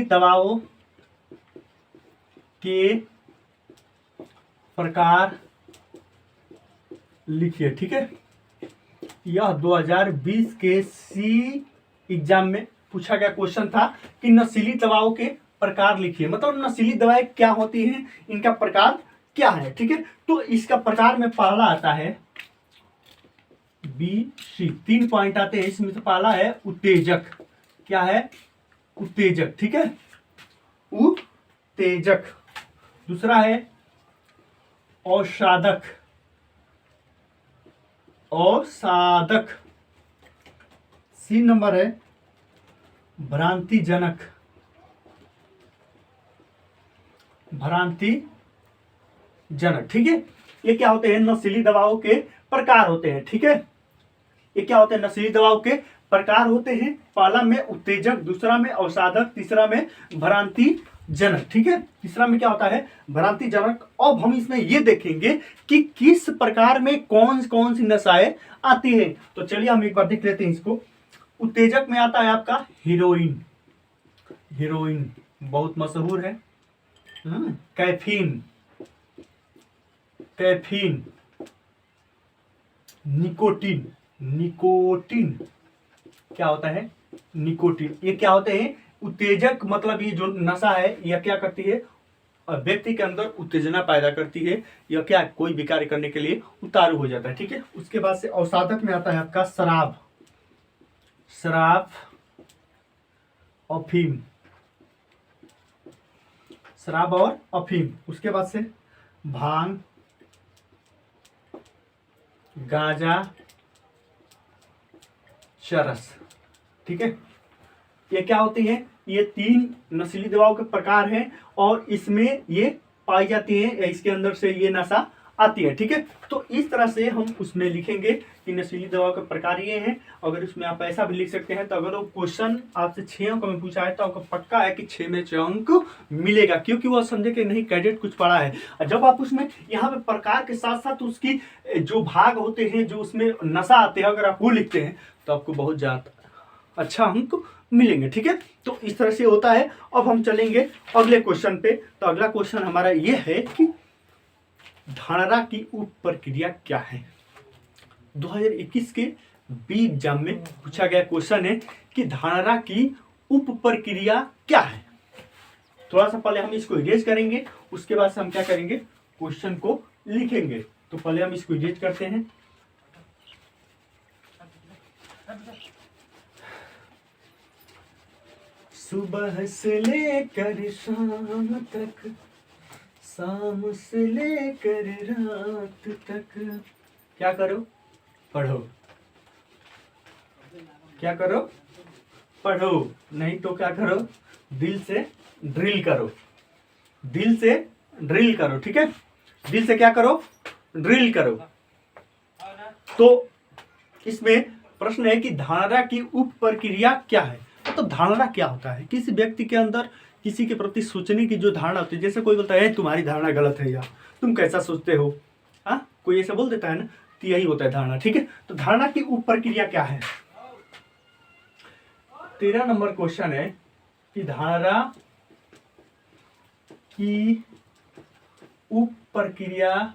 दवाओं के प्रकार लिखिए। ठीक है, यह 2020 के सी एग्जाम में पूछा गया क्वेश्चन था कि नशीली दवाओं के प्रकार लिखिए, मतलब नशीली दवाएं क्या होती हैं, इनका प्रकार क्या है। ठीक है, तो इसका प्रकार में पहला आता है बी सी, 3 पॉइंट आते हैं इसमें से। पहला है उत्तेजक, क्या है, उत्तेजक। ठीक है, उत्तेजक। दूसरा है औषाधक, सी नंबर है भ्रांतिजनक, ठीक है। ये क्या होते हैं, नशीली दवाओं के प्रकार होते हैं। ठीक है, ये क्या होते हैं, नशीली दवाओं के प्रकार होते हैं। पहला में उत्तेजक, दूसरा में अवसाधक, तीसरा में भ्रांतिजनक। ठीक है, तीसरा में क्या होता है, भ्रांतिजनक। अब हम इसमें ये देखेंगे कि किस प्रकार में कौन कौन सी नशाएं आती है। तो चलिए हम एक बार देख लेते हैं इसको। उत्तेजक में आता है आपका हीरोइन, बहुत मशहूर है। कैफीन, निकोटीन, क्या होता है, निकोटीन। ये क्या होते हैं, उत्तेजक, मतलब ये जो नशा है यह क्या करती है, व्यक्ति के अंदर उत्तेजना पैदा करती है। यह क्या, कोई भी कार्य करने के लिए उतारू हो जाता है। ठीक है, उसके बाद से अवसाधक में आता है आपका शराब, शराब और अफीम। उसके बाद से भांग, गांजा, चरस। ठीक है, ये क्या होती है, ये 3 नशीली दवाओं के प्रकार हैं और इसमें ये पाई जाती है, इसके अंदर से ये नशा आती है। ठीक है, तो इस तरह से हम उसमें लिखेंगे कि नशीली दवाओं के प्रकार ये हैं। अगर उसमें आप ऐसा भी लिख सकते हैं, तो अगर वो क्वेश्चन आपसे 6 अंक में पूछा है तो आपको पक्का है कि 6 में 6 अंक मिलेगा, क्योंकि वो समझे कि नहीं कैडेट कुछ पढ़ा है। और जब आप उसमें यहाँ पे प्रकार के साथ साथ उसकी जो भाग होते हैं, जो उसमें नशा आते हैं, अगर आप वो लिखते हैं तो आपको बहुत ज्यादा अच्छा अंक मिलेंगे। ठीक है, तो इस तरह से होता है। अब हम चलेंगे अगले क्वेश्चन पे। तो अगला क्वेश्चन हमारा ये है कि धारणा की उप प्रक्रिया क्या है। 2021 के बी एग्जाम में पूछा गया क्वेश्चन है कि धारणा की उप प्रक्रिया क्या है। थोड़ा सा पहले हम इसको इरेज करेंगे, उसके बाद से हम क्या करेंगे, क्वेश्चन को लिखेंगे। तो पहले हम इसको इरेज करते हैं। सुबह से लेकर शाम तक, शाम से लेकर रात तक क्या करो, पढ़ो। क्या करो, पढ़ो। नहीं तो क्या करो, दिल से ड्रिल करो, दिल से ड्रिल करो। ठीक है, दिल से क्या करो, ड्रिल करो। तो इसमें प्रश्न है कि धारणा की उप प्रक्रिया क्या है। तो धारणा क्या होता है, किसी व्यक्ति के अंदर किसी के प्रति सोचने की जो धारणा होती है। जैसे कोई बोलता है तुम्हारी धारणा गलत है, यार तुम कैसा सोचते हो, हाँ कोई ऐसा बोल देता है ना, तो यही होता है धारणा। ठीक है, तो धारणा की उप प्रक्रिया क्या है। 13 नंबर क्वेश्चन है कि धारणा की उप प्रक्रिया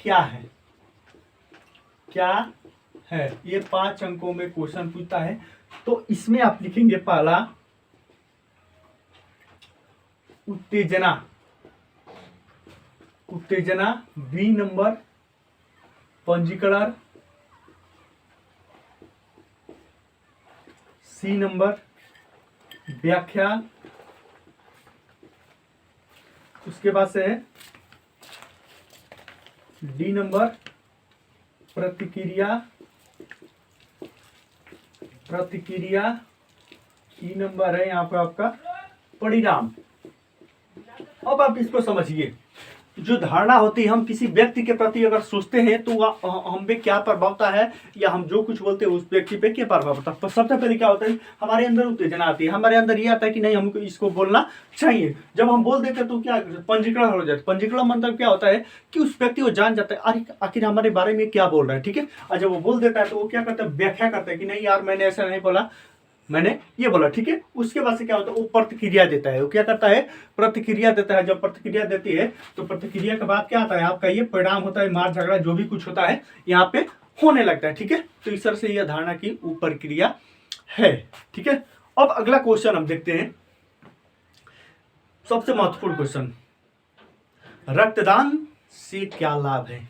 क्या है, क्या है। ये 5 अंकों में क्वेश्चन पूछता है। तो इसमें आप लिखेंगे पहला उत्तेजना, बी नंबर पंजीकरण, सी नंबर व्याख्या, उसके बाद से है डी नंबर प्रतिक्रिया, ई नंबर है यहाँ पे आपका परिणाम। अब आप इसको समझिए, जो धारणा होती है हम किसी व्यक्ति के प्रति अगर सोचते हैं तो वह हम पे क्या प्रभाव होता है, या हम जो कुछ बोलते हैं उस व्यक्ति पे क्या प्रभाव होता है। तो सबसे पहले क्या होता है, हमारे अंदर उत्तेजना आती है, हमारे अंदर ये आता है कि नहीं हमको इसको बोलना चाहिए। जब हम बोल देते हैं तो क्या पंजीकरण हो जाता है। पंजीकरण मतलब क्या होता है कि उस व्यक्ति को जान जाता है अरे आखिर हमारे बारे में क्या बोल रहा है, ठीक है। और जब वो बोल देता है तो वो क्या करता है, व्याख्या करता है कि नहीं यार मैंने ऐसा नहीं बोला, मैंने ये बोला, ठीक है। उसके बाद से क्या होता है, वो प्रतिक्रिया देता है। वो क्या करता है, प्रतिक्रिया देता है। जब प्रतिक्रिया देती है तो प्रतिक्रिया के बाद क्या आता है, आपका ये परिणाम होता है, मार झगड़ा जो भी कुछ होता है यहाँ पे होने लगता है, ठीक है। तो इस तरह से यह धारणा की वो प्रक्रिया है, ठीक है। अब अगला क्वेश्चन हम देखते हैं, सबसे महत्वपूर्ण क्वेश्चन, रक्तदान से क्या लाभ है।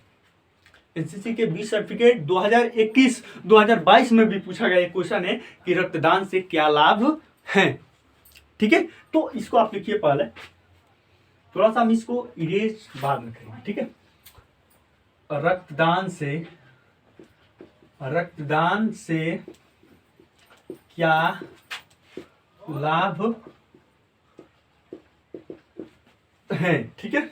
एनसीसी के 20 सर्टिफिकेट 2021-2022 में भी पूछा गया क्वेश्चन है कि रक्तदान से क्या लाभ है, ठीक है। तो इसको आप लिखिए पहले, थोड़ा सा हम इसको इरेज बाद में करेंगे, ठीक है। रक्तदान से क्या लाभ है, ठीक है।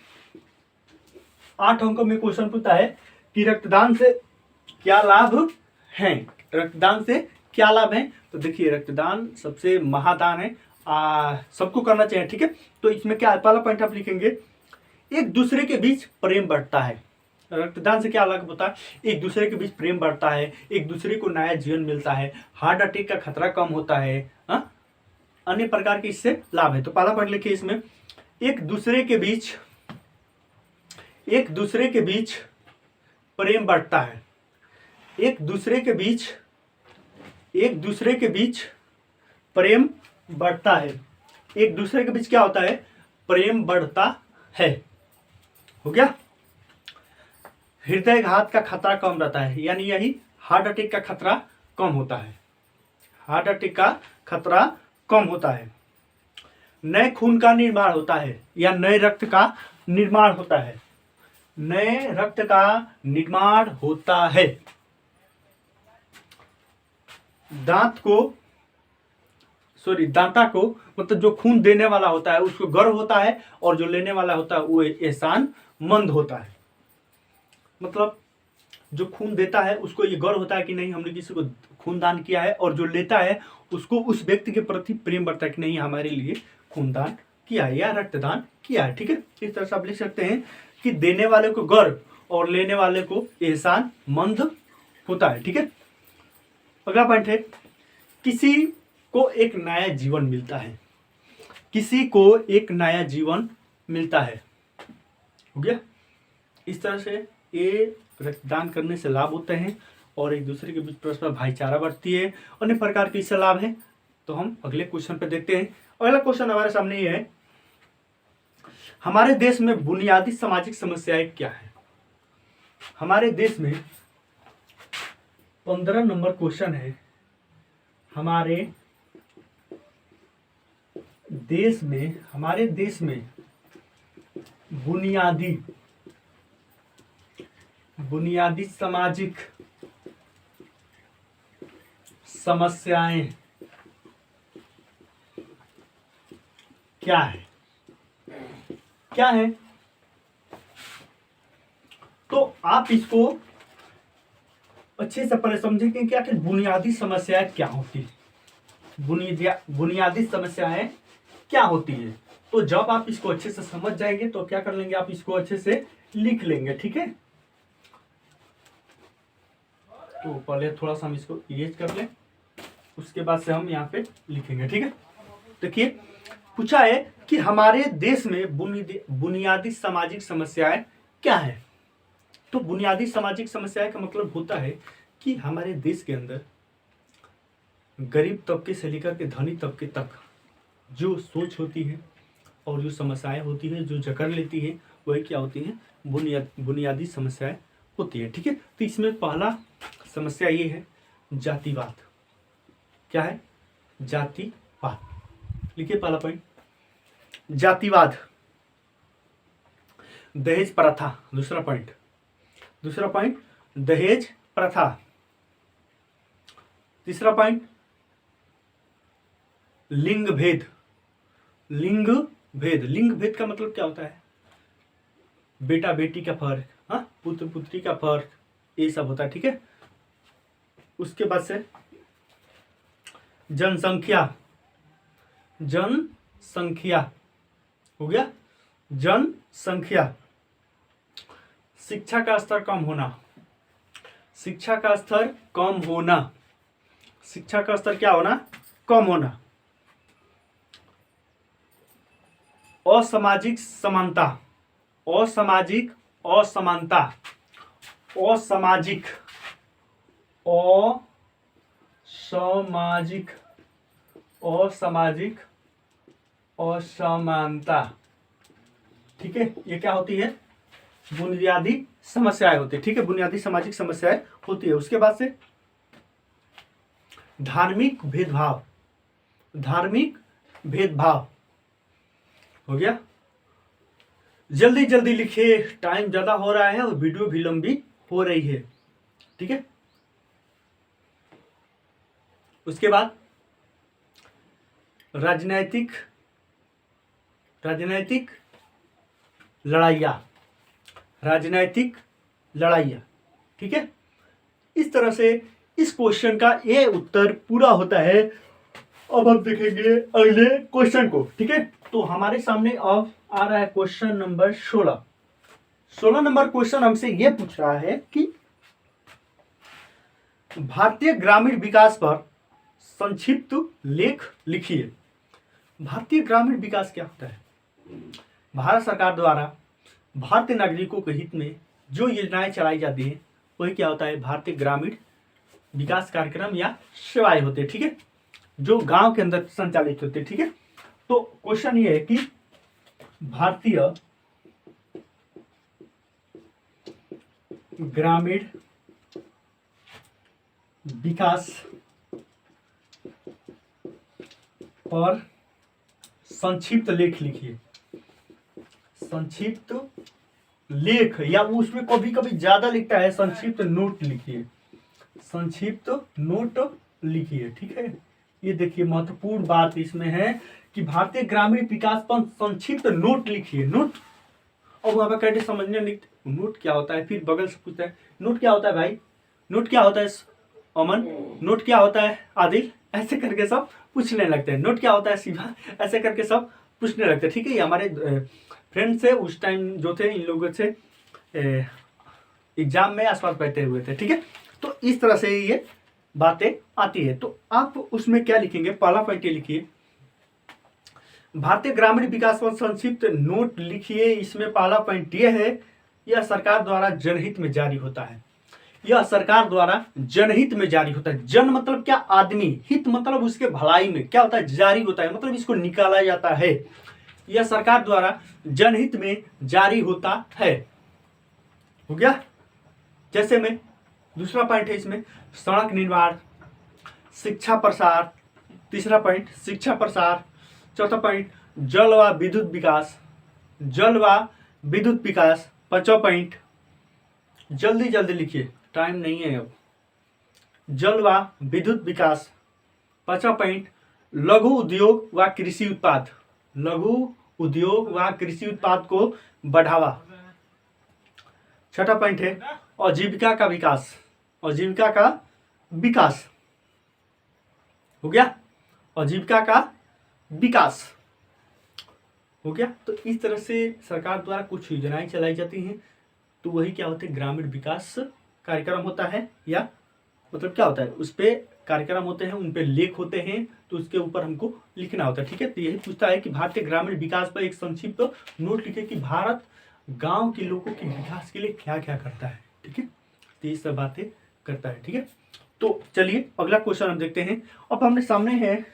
8 अंकों में क्वेश्चन पूछता है कि रक्तदान से क्या लाभ है, रक्तदान से क्या लाभ है। तो देखिए रक्तदान सबसे महादान है, सबको करना चाहिए, ठीक है। तो इसमें क्या है, पहला पॉइंट आप लिखेंगे, एक दूसरे के बीच प्रेम बढ़ता है। रक्तदान से क्या लाभ होता है, एक दूसरे के बीच प्रेम बढ़ता है, एक दूसरे को नया जीवन मिलता है, हार्ट अटैक का खतरा कम होता है, अन्य प्रकार के इससे लाभ है। तो पहला पॉइंट लिखिए इसमें, एक दूसरे के बीच प्रेम बढ़ता है, एक दूसरे के बीच प्रेम बढ़ता है, एक दूसरे के बीच क्या होता है, प्रेम बढ़ता है, हो गया। हृदयघात का खतरा कम रहता है, यानी यही हार्ट अटैक का खतरा कम होता है, हार्ट अटैक का खतरा कम होता है। नए खून का निर्माण होता है, या नए रक्त का निर्माण होता है, नए रक्त का निर्माण होता है। दाता को मतलब जो खून देने वाला होता है उसको गर्व होता है, और जो लेने वाला होता है वो एहसान मंद होता है। मतलब जो खून देता है उसको ये गर्व होता है कि नहीं हमने किसी को खून दान किया है, और जो लेता है उसको उस व्यक्ति के प्रति प्रेम बढ़ता है कि नहीं हमारे लिए खूनदान किया है या रक्तदान किया है, ठीक है। इस तरह से आप लिख सकते हैं कि देने वाले को गर्व और लेने वाले को एहसान मंद होता है, ठीक है। अगला पॉइंट है, किसी को एक नया जीवन मिलता है, किसी को एक नया जीवन मिलता है, हो गया। इस तरह से ये रक्तदान करने से लाभ होते हैं, और एक दूसरे के बीच परस्पर भाईचारा बढ़ती है, अन्य प्रकार के इससे लाभ है। तो हम अगले क्वेश्चन पे देखते हैं। अगला क्वेश्चन हमारे सामने ये है, हमारे देश में बुनियादी सामाजिक समस्याएं क्या है। हमारे देश में 15 नंबर क्वेश्चन है, हमारे देश में बुनियादी सामाजिक समस्याएं क्या है। तो आप इसको अच्छे से पहले समझेंगे कि आखिर बुनियादी समस्याएं क्या होती है, बुनियादी समस्याएं क्या होती है। तो जब आप इसको अच्छे से समझ जाएंगे तो क्या कर लेंगे, आप इसको अच्छे से लिख लेंगे, ठीक है। तो पहले थोड़ा सा हम इसको इरेज कर लें, उसके बाद से हम यहाँ पे लिखेंगे, ठीक है। देखिए पूछा है कि हमारे देश में बुनियादी सामाजिक समस्याएं क्या है। तो बुनियादी सामाजिक समस्याएं का मतलब होता है कि हमारे देश के अंदर गरीब तबके से लेकर के धनी तबके तक जो सोच होती है और जो समस्याएं होती है, जो जकड़ लेती है, वही क्या होती है, बुनियादी समस्याएं होती है, ठीक है। तो इसमें पहला समस्या ये है जातिवाद। क्या है, जातिवाद। लिखिए पहला पॉइंट, जातिवाद। दहेज प्रथा, दूसरा पॉइंट दहेज प्रथा। तीसरा पॉइंट लिंग भेद का मतलब क्या होता है, बेटा बेटी का फर्क, हाँ, पुत्र पुत्री का फर्क, ये सब होता है, ठीक है। उसके बाद से जनसंख्या, जनसंख्या हो गया, जनसंख्या। शिक्षा का स्तर कम होना, शिक्षा का स्तर कम होना, शिक्षा का स्तर क्या होना, कम होना। असामाजिक समानता, असामाजिक असमानता, असामाजिक असामाजिक असामाजिक असमानता, ठीक है। ये क्या होती है, बुनियादी समस्याएं होती है, ठीक है, बुनियादी सामाजिक समस्याएं होती है। उसके बाद से धार्मिक भेदभाव, धार्मिक भेदभाव हो गया। जल्दी जल्दी लिखिए, टाइम ज्यादा हो रहा है और वीडियो भी लंबी हो रही है, ठीक है। उसके बाद राजनैतिक, राजनैतिक लड़ाइयाँ, राजनैतिक लड़ाइयाँ, ठीक है। इस तरह से इस क्वेश्चन का ये उत्तर पूरा होता है। अब हम देखेंगे अगले क्वेश्चन को, ठीक है। तो हमारे सामने अब आ रहा है क्वेश्चन नंबर 16। 16 नंबर क्वेश्चन हमसे ये पूछ रहा है कि भारतीय ग्रामीण विकास पर संक्षिप्त लेख लिखिए। भारतीय ग्रामीण विकास क्या होता है? भारत सरकार द्वारा भारतीय नागरिकों के हित में जो योजनाएं चलाई जाती है वही क्या होता है, भारतीय ग्रामीण विकास कार्यक्रम या सेवाएं होते हैं, ठीक है, जो गांव के अंदर संचालित होते हैं, ठीक है। तो क्वेश्चन ये है कि भारतीय ग्रामीण विकास पर संक्षिप्त लेख लिखिए। संक्षिप्त लेख, या उसमें कभी कभी ज्यादा लिखता है, संक्षिप्त नोट लिखिए, संक्षिप्त नोट लिखिए, ठीक है। ये देखिए महत्वपूर्ण बात इसमें है कि भारतीय ग्रामीण विकास पर संक्षिप्त नोट लिखिए। नोट, और वहां पर कैसे समझने नोट क्या होता है, फिर बगल से पूछता है नोट क्या होता है भाई, नोट क्या होता है अमन, नोट क्या होता है आदिल, ऐसे करके सब पूछने लगते हैं। नोट क्या होता है शिवा, ऐसे करके सब पूछने लगते हैं, ठीक है। ये हमारे फ्रेंड से उस टाइम जो थे, इन लोगों से एग्जाम में आसपास बैठे हुए थे, ठीक है। तो इस तरह से ये बातें आती है। तो आप उसमें क्या लिखेंगे, पहला पॉइंट लिखिए, भारतीय ग्रामीण विकास पर संक्षिप्त नोट लिखिए। इसमें पहला पॉइंट ये है, यह सरकार द्वारा जनहित में जारी होता है। यह सरकार द्वारा जनहित में जारी होता है। जन मतलब क्या, आदमी, हित मतलब उसके भलाई में क्या होता है, जारी होता है, मतलब इसको निकाला जाता है। यह सरकार द्वारा जनहित में जारी होता है, हो गया। जैसे में दूसरा पॉइंट है इसमें, सड़क निर्माण, शिक्षा प्रसार, तीसरा पॉइंट शिक्षा प्रसार, चौथा पॉइंट जल व विद्युत विकास, जल व विद्युत विकास, पांचवा पॉइंट, जल्दी जल्दी लिखिए, टाइम नहीं है अब, जल व विद्युत विकास, पांचवा पॉइंट लघु उद्योग व कृषि उत्पाद, लघु उद्योग व कृषि उत्पाद को बढ़ावा, छठा पॉइंट है आजीविका का विकास, आजीविका का विकास, हो गया, आजीविका का विकास हो गया। तो इस तरह से सरकार द्वारा कुछ योजनाएं चलाई जाती हैं, तो वही क्या होते हैं, ग्रामीण विकास कार्यक्रम होता है, या मतलब क्या होता है, उस पे कार्यक्रम होते हैं, उन पे लेख होते हैं, तो उसके ऊपर हमको लिखना होता है, ठीक है। तो यही पूछता है कि भारतीय ग्रामीण विकास पर एक संक्षिप्त नोट लिखे कि भारत गांव के लोगों के विकास के लिए क्या क्या करता है, ठीक है। तो ये सब बातें करता है, ठीक है। तो चलिए अगला क्वेश्चन हम देखते हैं। अब हमने सामने है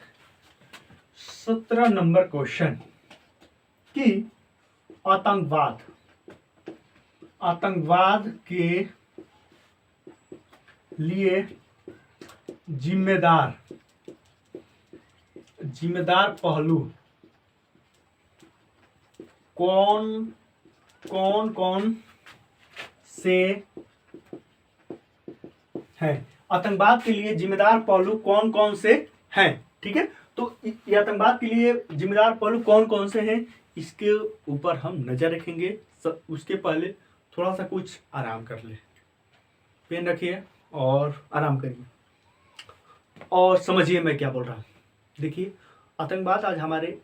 17 नंबर क्वेश्चन कि आतंकवाद, आतंकवाद के लिए जिम्मेदार, जिम्मेदार पहलू कौन कौन कौन से हैं, आतंकवाद के लिए जिम्मेदार पहलू कौन कौन से हैं, ठीक है। तो ये आतंकवाद के लिए जिम्मेदार पहलू कौन कौन से हैं, इसके ऊपर हम नज़र रखेंगे। उसके पहले थोड़ा सा कुछ आराम कर ले, पेन रखिए और आराम करिए और समझिए मैं क्या बोल रहा हूँ। देखिए, आतंकवाद आज हमारे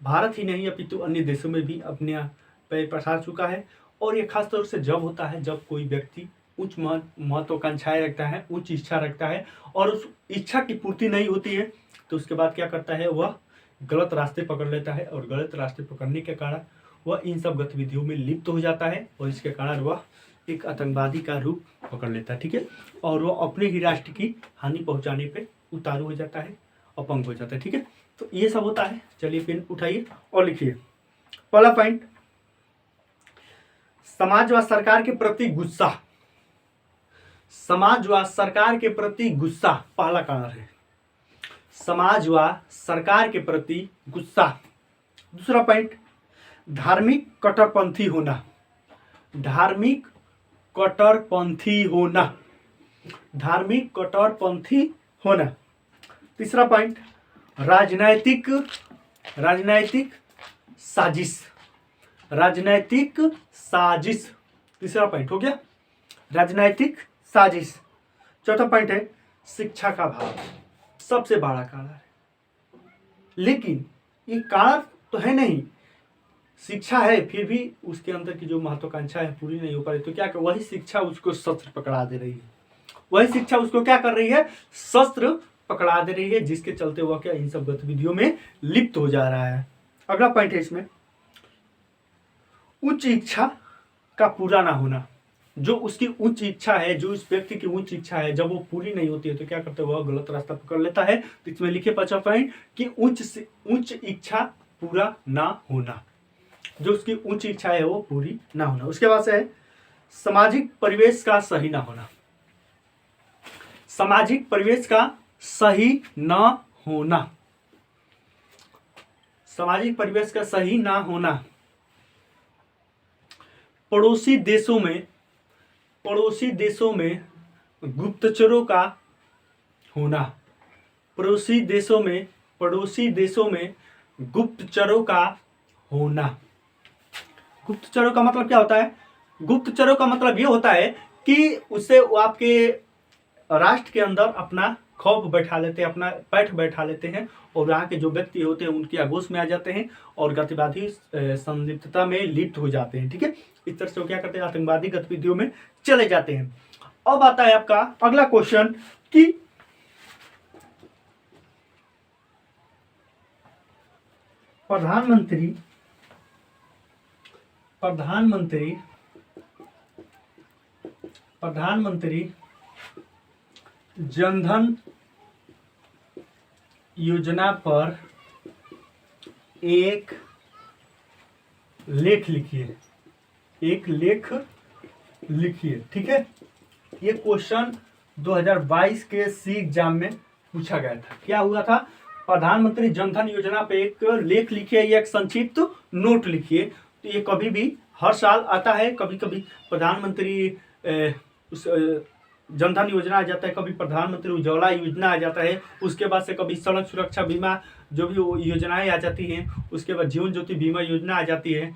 भारत ही नहीं अपितु अन्य देशों में भी अपने पैर पसार चुका है। और ये खास तौर से जब होता है जब कोई व्यक्ति उच्च महत्वाकांक्षाएं रखता है, उच्च इच्छा रखता है और उस इच्छा की पूर्ति नहीं होती है तो उसके बाद क्या करता है, वह गलत रास्ते पकड़ लेता है और गलत रास्ते पकड़ने के कारण वह इन सब गतिविधियों में लिप्त हो जाता है और इसके कारण वह एक आतंकवादी का रूप पकड़ लेता है। ठीक है, और वह अपने ही राष्ट्र की हानि पहुंचाने पे उतारू हो जाता है, अपंग हो जाता है। ठीक है, तो ये सब होता है। चलिए पेन उठाइए और लिखिए। पहला पॉइंट, समाज व सरकार के प्रति गुस्सा। समाज व सरकार के प्रति गुस्सा पहला कारण है, समाज व सरकार के प्रति गुस्सा। दूसरा पॉइंट, धार्मिक कट्टरपंथी होना। धार्मिक कट्टरपंथी होना, धार्मिक कट्टरपंथी होना। तीसरा पॉइंट, राजनैतिक साजिश। राजनैतिक साजिश तीसरा पॉइंट हो गया, राजनैतिक साजिश। चौथा पॉइंट है शिक्षा का अभाव, सबसे बड़ा कारण है। लेकिन ये कारण तो है नहीं, शिक्षा है फिर भी उसके अंदर की जो महत्वाकांक्षा है पूरी नहीं हो पा रही, तो क्या वही शिक्षा उसको शस्त्र पकड़ा दे रही है। वही शिक्षा उसको क्या कर रही है, शस्त्र पकड़ा दे रही है, जिसके चलते वह क्या इन सब गतिविधियों में लिप्त हो जा रहा है। अगला पॉइंट है इसमें, उच्च इच्छा का पूरा ना होना। जो उसकी उच्च इच्छा है, जो उस व्यक्ति की उच्च इच्छा है, जब वो पूरी नहीं होती है तो क्या करता है, वह गलत रास्ता पकड़ लेता है। तो इसमें लिखे 5वां पॉइंट कि उच्च इच्छा पूरा ना होना, जो उसकी उच्च इच्छा है वो पूरी ना होना। उसके बाद से है सामाजिक परिवेश का सही ना होना। सामाजिक परिवेश का सही न होना, सामाजिक परिवेश का सही ना होना। पड़ोसी देशों में गुप्तचरों का होना। पड़ोसी देशों में गुप्तचरों का होना। गुप्तचरों का मतलब क्या होता है, गुप्तचरों का मतलब ये होता है कि उससे वो आपके राष्ट्र के अंदर अपना खौफ बैठा लेते हैं, अपना पैठ बैठा लेते हैं और यहाँ के जो व्यक्ति होते हैं उनकी आगोश में आ जाते हैं और गतिवादी संलिप्तता में लिप्त हो जाते हैं। ठीक है, इस तरह से वो क्या करते हैं, आतंकवादी गतिविधियों में चले जाते हैं। अब आता है आपका अगला क्वेश्चन कि प्रधानमंत्री जनधन योजना पर एक लेख लिखिए, एक लेख लिखिए। ठीक है, ये क्वेश्चन 2022 के सी एग्जाम में पूछा गया था। क्या हुआ था, प्रधानमंत्री जनधन योजना पे एक लेख लिखिए या एक संक्षिप्त नोट लिखिए। तो ये कभी भी हर साल आता है, कभी कभी प्रधानमंत्री उस जनधन योजना आ जाता है, कभी प्रधानमंत्री उज्ज्वला योजना आ जाता है, उसके बाद से कभी सड़क सुरक्षा बीमा जो भी योजनाएं आ जाती हैं, उसके बाद जीवन ज्योति बीमा योजना आ जाती है,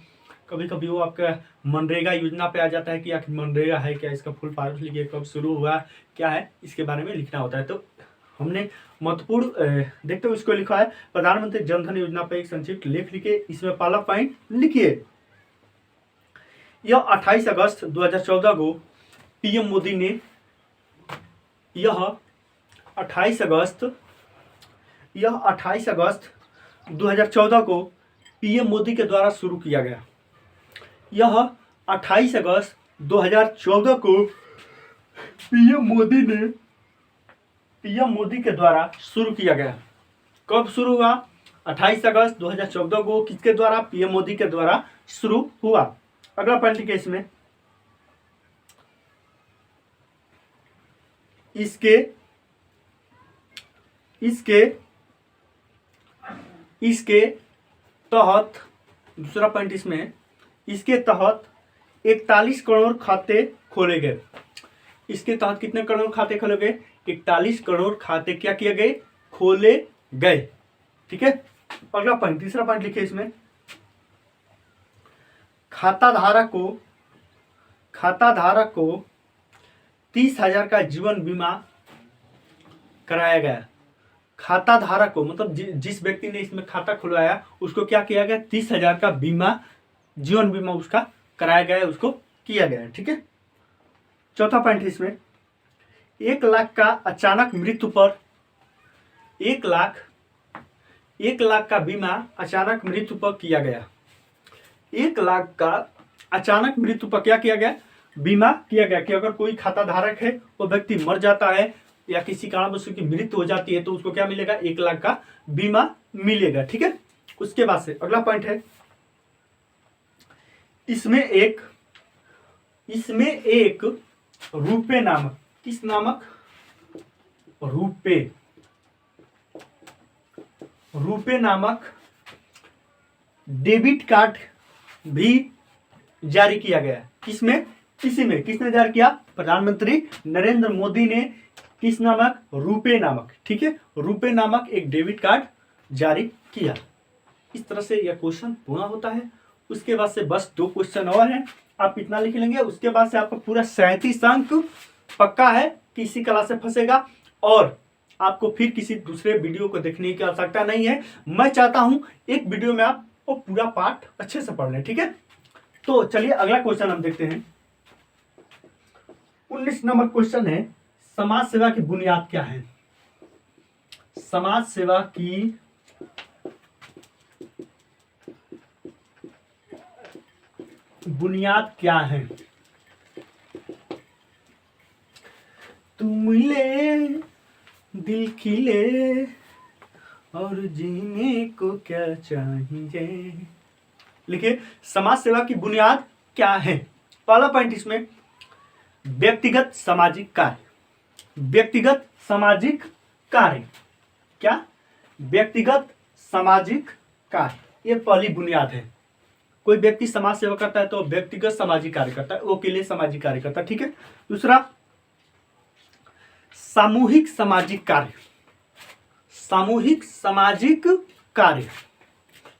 कभी कभी वो आपका मनरेगा योजना पे आ जाता है कि आखिर मनरेगा है क्या, इसका फुल फॉर्म लिखिए, कब शुरू हुआ, क्या है, इसके बारे में लिखना होता है। तो हमने महत्वपूर्ण देखते हुए इसको लिखा है, प्रधानमंत्री जनधन योजना पर एक संक्षिप्त लेख लिखिए। इसमें पहला पॉइंट लिखिए, यह 28 अगस्त 2014 को पीएम मोदी ने, यह 28 अगस्त 2014 को पीएम मोदी के द्वारा शुरू किया गया। यह 28 अगस्त 2014 को पीएम मोदी के द्वारा शुरू किया गया। कब शुरू हुआ, 28 अगस्त 2014 को किसके द्वारा, पीएम मोदी के द्वारा शुरू हुआ। अगला पॉइंट लिखिए इसमें, इसके तहत, दूसरा पॉइंट इसमें, इसके तहत 41 करोड़ खाते खोले गए। इसके तहत कितने करोड़ खाते खोले गए, 41 करोड़ खाते क्या किए गए, खोले गए। ठीक है, अगला पॉइंट, तीसरा पॉइंट लिखिए इसमें, खाता धारक को 30,000 का जीवन बीमा कराया गया। खाता धारक को मतलब जिस व्यक्ति ने इसमें खाता खुलवाया उसको क्या किया गया, 30,000 का बीमा, जीवन बीमा उसका कराया गया है, उसको किया गया है। ठीक है, चौथा पॉइंट इसमें 1 लाख का अचानक मृत्यु पर 1 लाख का बीमा अचानक मृत्यु पर किया गया। 1 लाख का अचानक मृत्यु पर क्या किया गया, बीमा किया गया कि अगर कोई खाता धारक है वो व्यक्ति मर जाता है या किसी कारणवश उसकी मृत्यु हो जाती है तो उसको क्या मिलेगा, 1 लाख का बीमा मिलेगा। ठीक है, उसके बाद से अगला पॉइंट है, इसमें एक रुपे नामक, किस नामक, रुपे नामक डेबिट कार्ड भी जारी किया गया। किसने जारी किया, प्रधानमंत्री नरेंद्र मोदी ने किस नामक, रुपे नामक, ठीक है, रुपे नामक एक डेबिट कार्ड जारी किया। इस तरह से यह क्वेश्चन पूरा होता है। उसके बाद से बस 2 क्वेश्चन और हैं, आप इतना लिख लेंगे। उसके बाद से आपका पूरा 37 अंक पक्का है, किसी क्लास से फंसेगा और आपको फिर किसी दूसरे वीडियो को देखने की आवश्यकता नहीं है। मैं चाहता हूं एक वीडियो में आप वो पूरा पाठ अच्छे से पढ़ लें। ठीक है, तो चलिए अगला क्वेश्चन हम देखते हैं। 19 नंबर क्वेश्चन है, समाज सेवा की बुनियाद क्या है। समाज सेवा की बुनियाद क्या है। तुम मिले दिल खिले और जीने को क्या चाहिए। लिखिए, समाज सेवा की बुनियाद क्या है। पहला पॉइंट इसमें व्यक्तिगत सामाजिक कार्य। व्यक्तिगत सामाजिक कार्य, क्या, व्यक्तिगत सामाजिक कार्य, ये पहली बुनियाद है। कोई व्यक्ति समाज सेवा करता है तो व्यक्तिगत सामाजिक कार्य करता है, वो के लिए सामाजिक कार्य करता है। ठीक है, दूसरा सामूहिक सामाजिक कार्य। सामूहिक सामाजिक कार्य,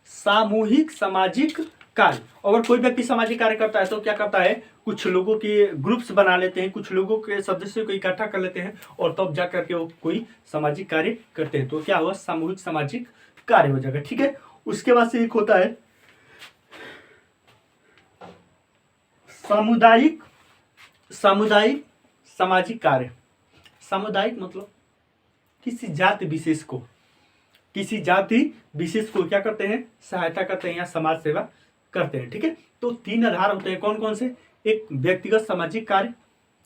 सामूहिक सामाजिक कार्य। अगर कोई व्यक्ति सामाजिक कार्य करता है तो क्या करता है, कुछ लोगों के ग्रुप्स बना लेते हैं, कुछ लोगों के सदस्यों को इकट्ठा कर लेते हैं और तब जा करके वो कोई सामाजिक कार्य करते हैं, तो क्या हुआ, सामूहिक सामाजिक कार्य हो जाएगा। ठीक है, उसके बाद से एक होता है सामुदायिक सामाजिक कार्य। सामुदायिक मतलब किसी जाति विशेष को क्या करते हैं, सहायता करते हैं या समाज सेवा करते हैं। ठीक है, तो 3 आधार होते हैं, कौन कौन से, एक व्यक्तिगत सामाजिक कार्य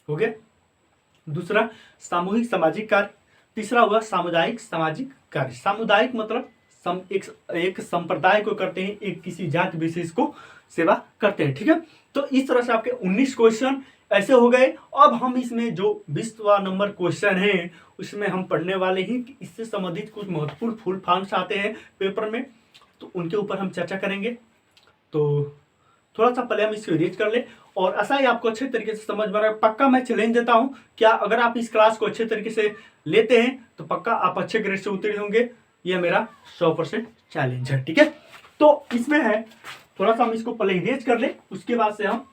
हो गया, दूसरा सामूहिक सामाजिक कार्य, तीसरा हुआ सामुदायिक सामाजिक कार्य। सामुदायिक मतलब एक संप्रदाय को करते हैं, एक किसी जाति विशेष को सेवा करते हैं। ठीक है, तो इस तरह से आपके 19 क्वेश्चन ऐसे हो गए। अब हम इसमें जो 20वां नंबर क्वेश्चन है उसमें हम पढ़ने वाले हैं कि इससे संबंधित कुछ महत्वपूर्ण फुल फॉर्म्स आते हैं पेपर में, तो उनके ऊपर हम चर्चा करेंगे। तो थोड़ा सा पहले हम इसको रीड कर ले और ऐसा ही आपको अच्छे तरीके से समझ में। पक्का मैं चैलेंज देता हूं, क्या अगर आप इस क्लास को अच्छे तरीके से लेते हैं तो पक्का आप अच्छे ग्रेड से उत्तीर्ण होंगे, यह मेरा 100% चैलेंज है। ठीक है, तो इसमें है थोड़ा सा हम इसको पहले रीड कर ले, उसके बाद से हम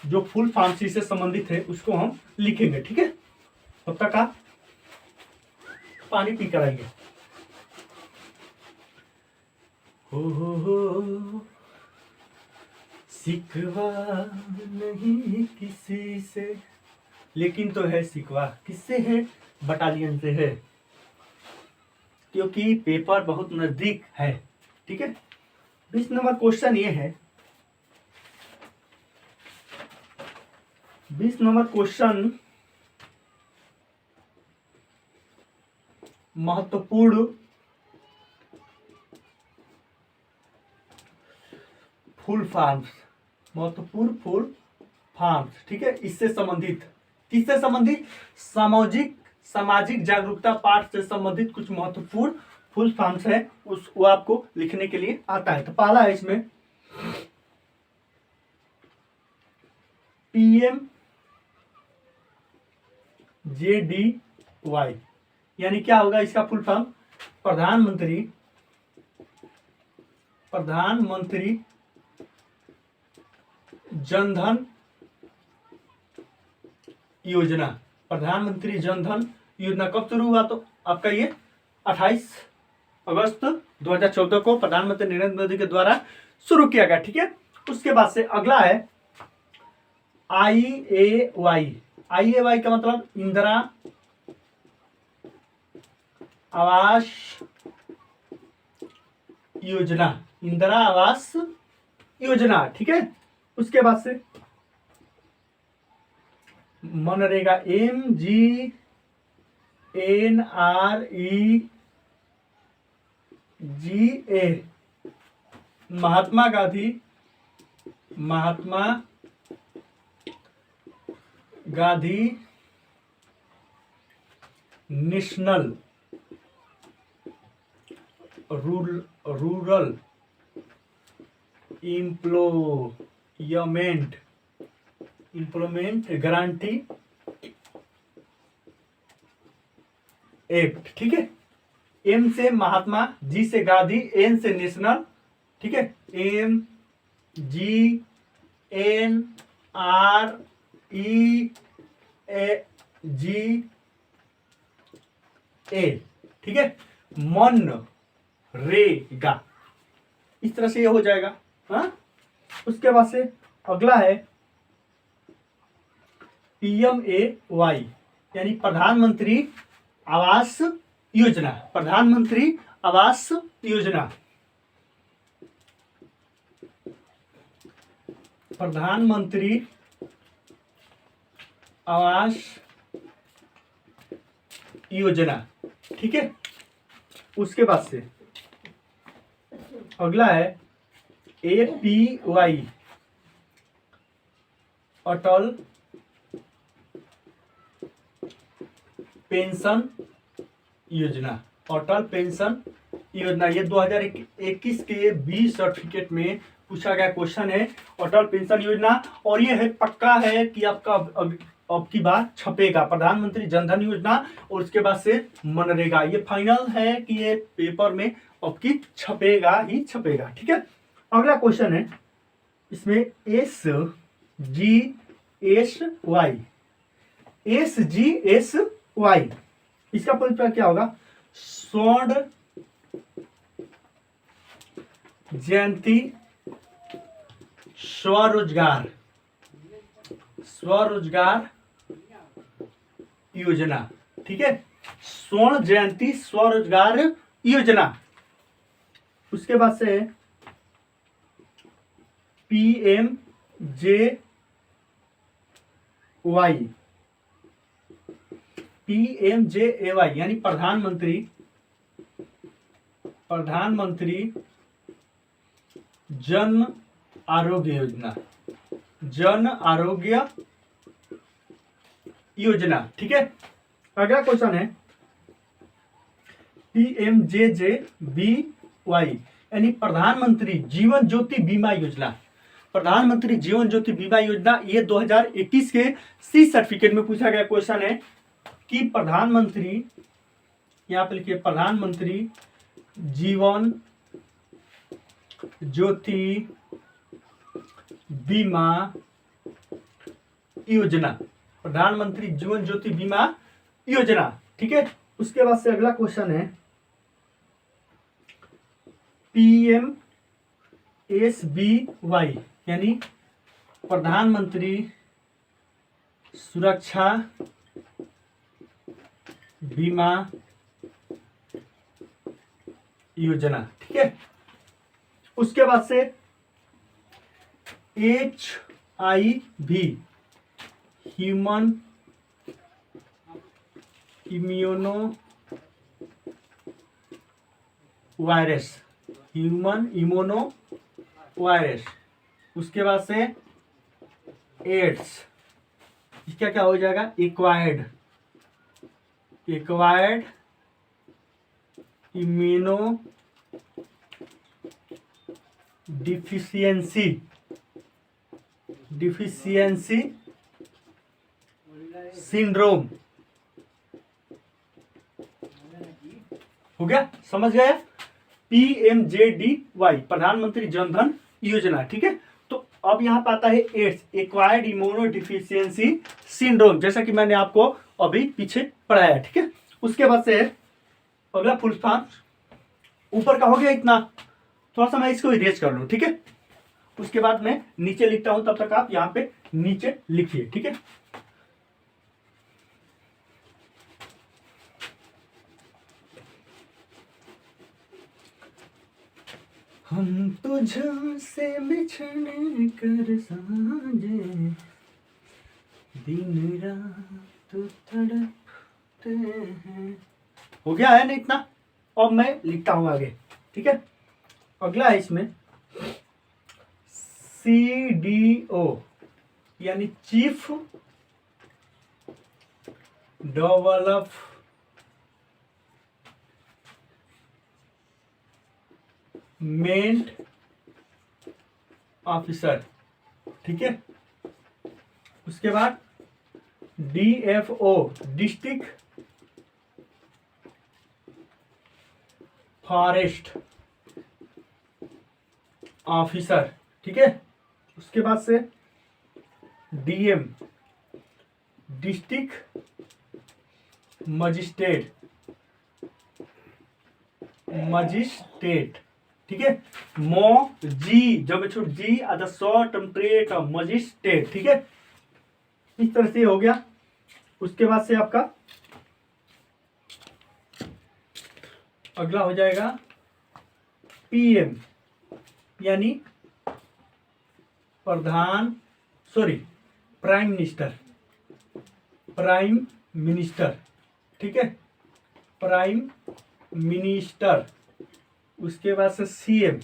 जो फुल फॉर्म से संबंधित है उसको हम लिखेंगे। ठीक है, तब तक आप पानी पी कर आइए। हो सिकवा नहीं किसी से, लेकिन तो है सिकवा किससे है, बटालियन से है, क्योंकि पेपर बहुत नजदीक है। ठीक है, 20 नंबर क्वेश्चन ये है, 20 नंबर क्वेश्चन महत्वपूर्ण फुल फॉर्म्स, महत्वपूर्ण फुल फॉर्म्स। ठीक है, इससे संबंधित, किससे संबंधित, सामाजिक जागरूकता पाठ से संबंधित कुछ महत्वपूर्ण फुल फॉर्म्स है, वो आपको लिखने के लिए आता है। तो पहला है इसमें PMJDY, यानी क्या होगा इसका फुल फॉर्म, प्रधानमंत्री जन धन योजना। प्रधानमंत्री जन धन योजना कब शुरू हुआ? तो आपका ये 28 अगस्त 2014 को प्रधानमंत्री नरेंद्र मोदी के द्वारा शुरू किया गया। ठीक है, उसके बाद से अगला है IAY। IAY का मतलब इंदिरा आवास योजना। इंदिरा आवास योजना। ठीक है, उसके बाद से MNREGA MGNREGA। Mahatma Gandhi national rural employment guarantee act. ठीक है, M से महात्मा, G से गांधी, N से नेशनल। ठीक है, MGNREGA। ठीक है, मनरेगा। इस तरह से ये हो जाएगा। हाँ, उसके बाद से अगला है PMAY यानी प्रधानमंत्री आवास योजना। प्रधानमंत्री आवास योजना। प्रधानमंत्री आवास योजना। ठीक है, उसके बाद से अगला है APY अटल पेंशन योजना। अटल पेंशन योजना ये 2021 के 20 सर्टिफिकेट में पूछा गया क्वेश्चन है, अटल पेंशन योजना। और ये है पक्का है कि आपका अब की बार छपेगा, प्रधानमंत्री जनधन योजना और उसके बाद से मनरेगा। ये फाइनल है कि ये पेपर में अब की छपेगा ही छपेगा। ठीक है, अगला क्वेश्चन है इसमें SGSY। इसका पूरा क्या होगा? स्वर्ण जयंती स्वरोजगार योजना। ठीक है, स्वर्ण जयंती स्वरोजगार योजना। उसके बाद से PMJAY यानी प्रधानमंत्री जन आरोग्य योजना। जन आरोग्य योजना। ठीक है, अगला क्वेश्चन है PMJJBY यानी प्रधानमंत्री जीवन ज्योति बीमा योजना। प्रधानमंत्री जीवन ज्योति बीमा योजना ये 2021 के C सर्टिफिकेट में पूछा गया क्वेश्चन है कि प्रधानमंत्री, यहां पर लिखिए प्रधानमंत्री जीवन ज्योति बीमा योजना। प्रधानमंत्री जीवन ज्योति बीमा योजना। ठीक है, उसके बाद से अगला क्वेश्चन है PMSBY यानी प्रधानमंत्री सुरक्षा बीमा योजना। ठीक है, उसके बाद से HIV ह्यूमन इम्यूनो वायरस। उसके बाद से एड्स, इसका क्या हो जाएगा? Acquired immuno deficiency syndrome. हो गया, समझ गए? PMJDY प्रधानमंत्री जनधन योजना। ठीक है, तो अब यहाँ पे आता है एड्स, एक्वायर्ड इम्यूनोडिफिशियंसी सिंड्रोम, जैसा कि मैंने आपको अभी पीछे पढ़ाया, ठीक है। उसके बाद से अगला फुल फॉर्म, ऊपर का हो गया इतना, थोड़ा सा मैं इसको इरेज कर लूँ, ठीक है। उसके बाद मैं नीचे लिखता हूं, तब तक आप यहाँ पे नीचे लिखिए, ठीक है। हम तुझसे बिछड़ कर साँझे दिन रात तड़पते हैं। हो गया है ना इतना। अब मैं लिखता हूं आगे, ठीक है। अगला है इसमें CDO यानी चीफ डेवलपमेंट ऑफिसर, ठीक है। उसके बाद DFO डिस्ट्रिक्ट फॉरेस्ट ऑफिसर, ठीक है। उसके बाद से DM डिस्ट्रिक्ट मजिस्ट्रेट, ठीक है। जी जब छोड़ जी आधा शॉर्ट ट्रेट मजिस्ट्रेट, ठीक है। इस तरह से हो गया। उसके बाद से आपका अगला हो जाएगा PM यानी प्राइम मिनिस्टर, ठीक है, प्राइम मिनिस्टर। उसके बाद से CM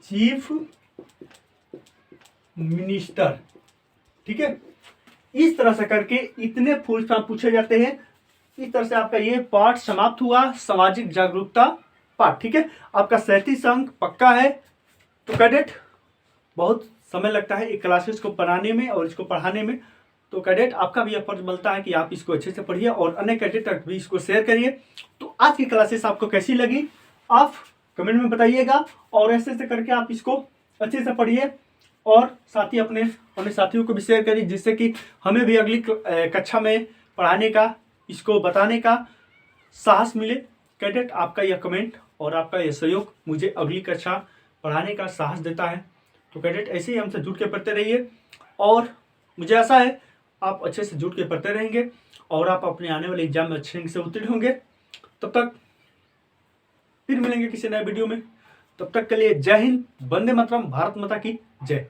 चीफ मिनिस्टर, ठीक है। इस तरह से करके इतने फुल फॉर्म पूछे जाते हैं। इस तरह से आपका ये पार्ट समाप्त हुआ, सामाजिक जागरूकता पार्ट, ठीक है। आपका 37 अंक पक्का है। तो कैडेट बहुत समय लगता है एक क्लासेस को बनाने में और इसको पढ़ाने में, तो कैडेट आपका भी फर्ज बनता है कि आप इसको अच्छे से पढ़िए और अन्य कैडेट तक भी इसको शेयर करिए। तो आज की क्लासेस आपको कैसी लगी आप कमेंट में बताइएगा, और ऐसे ऐसे करके आप इसको अच्छे से पढ़िए और साथ ही अपने साथियों को भी शेयर करिए, जिससे कि हमें भी अगली कक्षा में पढ़ाने का, इसको बताने का साहस मिले। कैडेट आपका यह कमेंट और आपका यह सहयोग मुझे अगली कक्षा पढ़ाने का साहस देता है। तो कैडेट ऐसे ही हमसे जुड़ के पढ़ते रहिए, और मुझे आशा है आप अच्छे से जुड़ के पढ़ते रहेंगे और आप अपने आने वाले एग्जाम में अच्छे से उत्तीर्ण होंगे। तब तक फिर मिलेंगे किसी नए वीडियो में। तब तक के लिए जय हिंद, वंदे मातरम, भारत माता की जय।